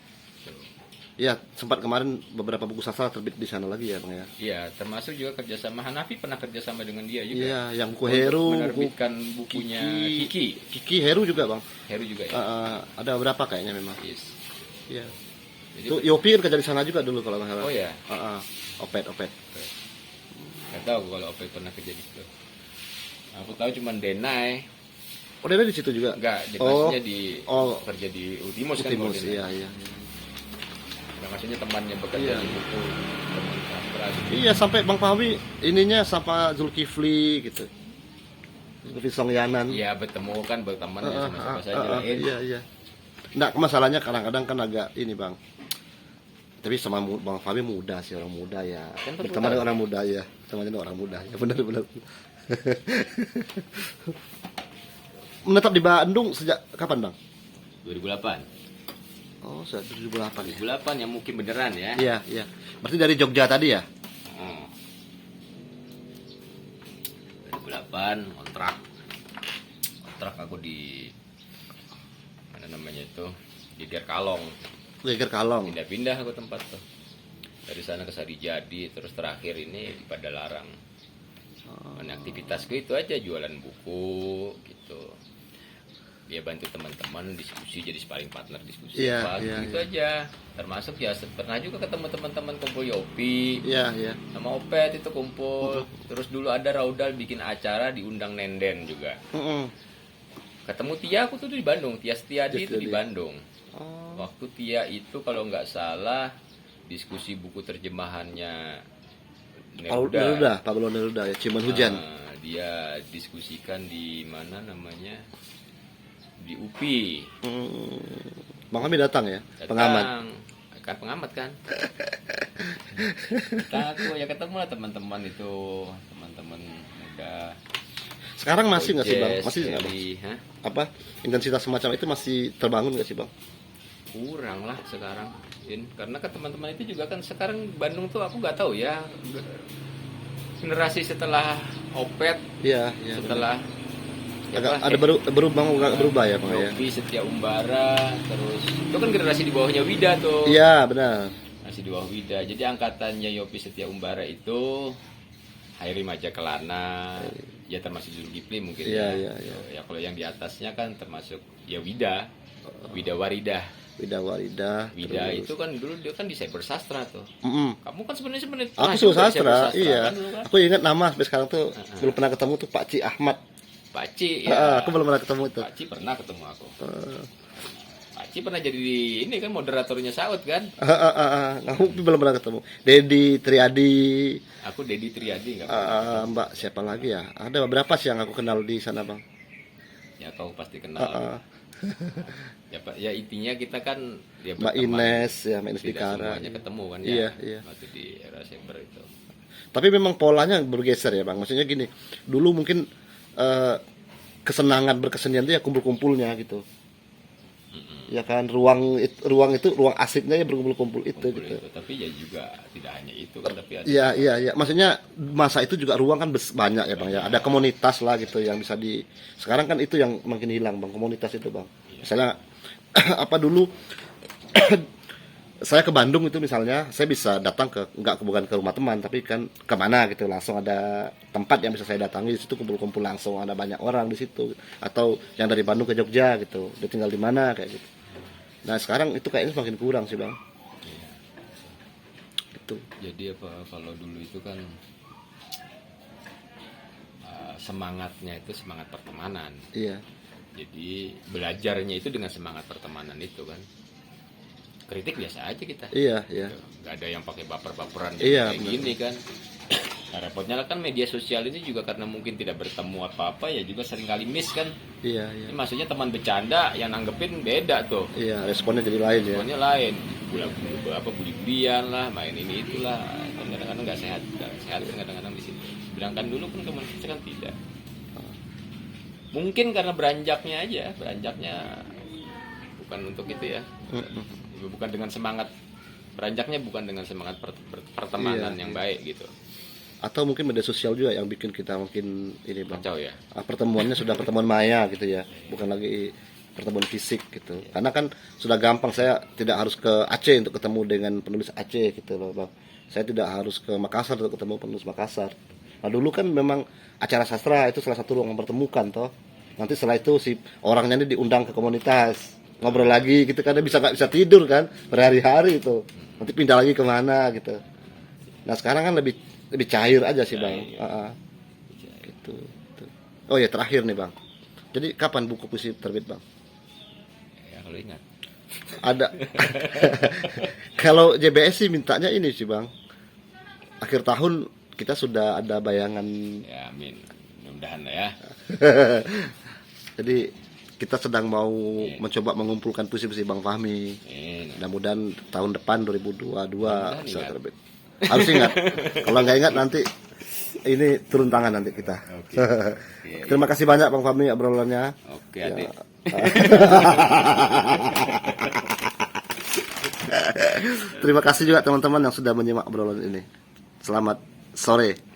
Iya, sempat kemarin beberapa buku sastra terbit di sana lagi ya, Bang ya? Iya, termasuk juga kerjasama Hanafi pernah kerjasama dengan dia juga. Iya, yang buku Untuk Heru, menerbitkan bukunya Kiki. Kiki Heru juga, Bang. Heru juga ya. Ada beberapa kayaknya memang. Yes. Iya. Jadi, Itu Yopi kan kerja di sana juga dulu kalau nggak salah. oh ya, Opet. nggak tahu kalau Opel pernah kerja di situ. Aku tahu cuma Denai. Oh, dia ada di situ juga. Enggak, dia Oh. maksudnya di Oh. kerja di Ultimos kan. Ultimos, kalau Denai. iya. Nah, maksudnya temannya bekerja Iya. di buku teman sastra gitu. Iya, sampai Bang Fahmi ininya sama Zulkifli gitu. Zulkifli Songyanan. Iya, bertemu kan berteman ya sama siapa saja lah. Iya. Nggak, masalahnya kadang-kadang kan agak ini, Bang. Tapi sama Bang Fahmi muda sih, orang muda ya. Kan Berteman dengan orang muda ya. Temannya dengan orang muda ya, benar. Menetap di Bandung sejak kapan, Bang? 2008. Oh, sejak 2008 ya. 2008 yang mungkin beneran ya. Iya. Berarti dari Jogja tadi ya? Hmm. 2008 kontrak aku di mana namanya itu, di Gerkalong. Geger Kalong. Pindah-pindah aku tempat tuh, dari sana ke Sarijadi, terus terakhir ini di Padalarang. Aktivitasku itu aja, jualan buku gitu, dia bantu teman-teman diskusi, jadi sparring partner diskusi. Iya, Gitu aja. Termasuk ya pernah juga ketemu teman-teman kumpul Yopi. Iya. Sama Opet itu kumpul. Terus dulu ada Raudal bikin acara, diundang Nenden juga. Ketemu Tia aku tuh di Bandung, Tia Setiadi itu di Bandung. Waktu Tia itu kalau nggak salah diskusi buku terjemahannya Neruda. Pablo Neruda ya, Ciuman Hujan. Dia diskusikan di mana namanya, di UPI. Bang Fahmi datang ya, pengamat. Kan pengamat kan. Aku ya ketemu lah teman-teman itu, teman-teman muda. Sekarang masih nggak sih, Bang? Jazz, Masih nggak, Bang? Eli, hah? Apa intensitas semacam itu masih terbangun nggak sih, Bang? Kurang lah sekarang, karena kan teman-teman itu juga kan sekarang Bandung tuh aku nggak tahu ya, generasi setelah Opet, Iya. setelah Ada berubah ya, Bang ya? Yopi Setia Umbara, terus itu kan generasi di bawahnya Wida tuh. Iya, benar. Masih di bawah Wida. Jadi angkatannya Yopi Setia Umbara itu Hairi Majakelana, ya termasuk Zulkifli mungkin. Iya. Ya kalau yang di atasnya kan termasuk ya Wida Waridah. Wida Warida. Wida terus. itu kan dulu dia kan di cyber sastra tuh. Mm-mm. Kamu kan sebenarnya Aku pernah suka juga di sastra, cyber iya. kan dulu kan? Aku ingat nama sampai sekarang tuh belum pernah ketemu tuh Pak Ci Ahmad. Pakci ya. Aku belum pernah ketemu tuh. Pakci pernah ketemu aku. Pakci pernah jadi ini kan moderatornya Saud kan? Aku belum pernah ketemu. Dedi Triadi, Aku Dedi Triadi enggak Mbak siapa lagi ya? Ada beberapa sih yang aku kenal di sana, Bang. Ya kau pasti kenal. Ya intinya kita kan ya Mbak berteman. Ines, ya Mbak Ines Tidak Dikara. semuanya ketemu kan ya. Iya. Waktu di era cyber itu. Tapi memang polanya bergeser ya, Bang. Maksudnya gini, dulu mungkin kesenangan berkesenian itu ya kumpul-kumpulnya gitu. Ya kan, ruang itu ruang asiknya ya berkumpul-kumpul itu Kumpul gitu. itu. Tapi ya juga tidak hanya itu kan, tapi ada Iya. Maksudnya masa itu juga ruang kan banyak ya, Bang ya. Ada komunitas lah gitu yang bisa sekarang kan itu yang makin hilang, Bang, komunitas itu, Bang. Misalnya apa dulu saya ke Bandung itu misalnya, saya bisa datang bukan ke rumah teman, tapi kan kemana gitu, langsung ada tempat yang bisa saya datangi, di situ kumpul-kumpul langsung, ada banyak orang di situ, atau yang dari Bandung ke Jogja gitu, dia tinggal di mana kayak gitu. Nah sekarang itu kayaknya semakin kurang sih bang. Itu. Jadi kalau dulu itu kan semangatnya itu semangat pertemanan. Iya. Jadi belajarnya itu dengan semangat pertemanan itu kan. Kritik biasa aja kita. Iya, iya. Nggak ada yang pakai baper-baperan Iya, kayak benar. gini kan. Nah, repotnya kan media sosial ini juga karena mungkin tidak bertemu apa-apa ya juga seringkali miss kan. Iya, iya. Ini maksudnya teman bercanda yang nanggepin beda tuh. Iya, responnya jadi lain ya. Semuanya lain. Buli-bulian lah, main ini itulah. Kan kadang-kadang nggak sehat kan kadang-kadang di situ. Sedangkan dulu kan komunikasi kan tidak. Mungkin karena beranjaknya bukan untuk itu ya. Bukan dengan semangat beranjaknya bukan dengan semangat pertemanan Iya, yang iya. baik gitu. Atau mungkin media sosial juga yang bikin kita mungkin ini bang. Kacau ya. Pertemuannya sudah pertemuan maya gitu ya, bukan lagi pertemuan fisik gitu. Karena kan sudah gampang, saya tidak harus ke Aceh untuk ketemu dengan penulis Aceh gitu loh bang. Saya tidak harus ke Makassar untuk ketemu penulis Makassar. Nah dulu kan memang acara sastra itu salah satu ruang mempertemukan toh. Nanti setelah itu si orangnya ini diundang ke komunitas, ngobrol lagi gitu kan, dia nggak bisa tidur kan berhari-hari itu. Nanti pindah lagi kemana gitu. Nah sekarang kan lebih cair aja sih bang. Gitu, gitu. Oh ya terakhir nih bang. Jadi kapan buku puisi terbit bang? Ya kalau ingat. Ada. Kalau JBS sih mintanya ini sih bang. Akhir tahun kita sudah ada bayangan. Ya amin. Mudah-mudahan lah ya. Jadi kita sedang mau mencoba mengumpulkan puisi-puisi Bang Fahmi. Mudah-mudahan tahun depan 2022 bisa ingat. terbit. Harus ingat. Kalau nggak ingat nanti ini turun tangan nanti kita. Oke. Terima kasih banyak Bang Fahmi obrolannya. Oke, adik. Terima kasih juga teman-teman yang sudah menyimak obrolan ini. Selamat sore.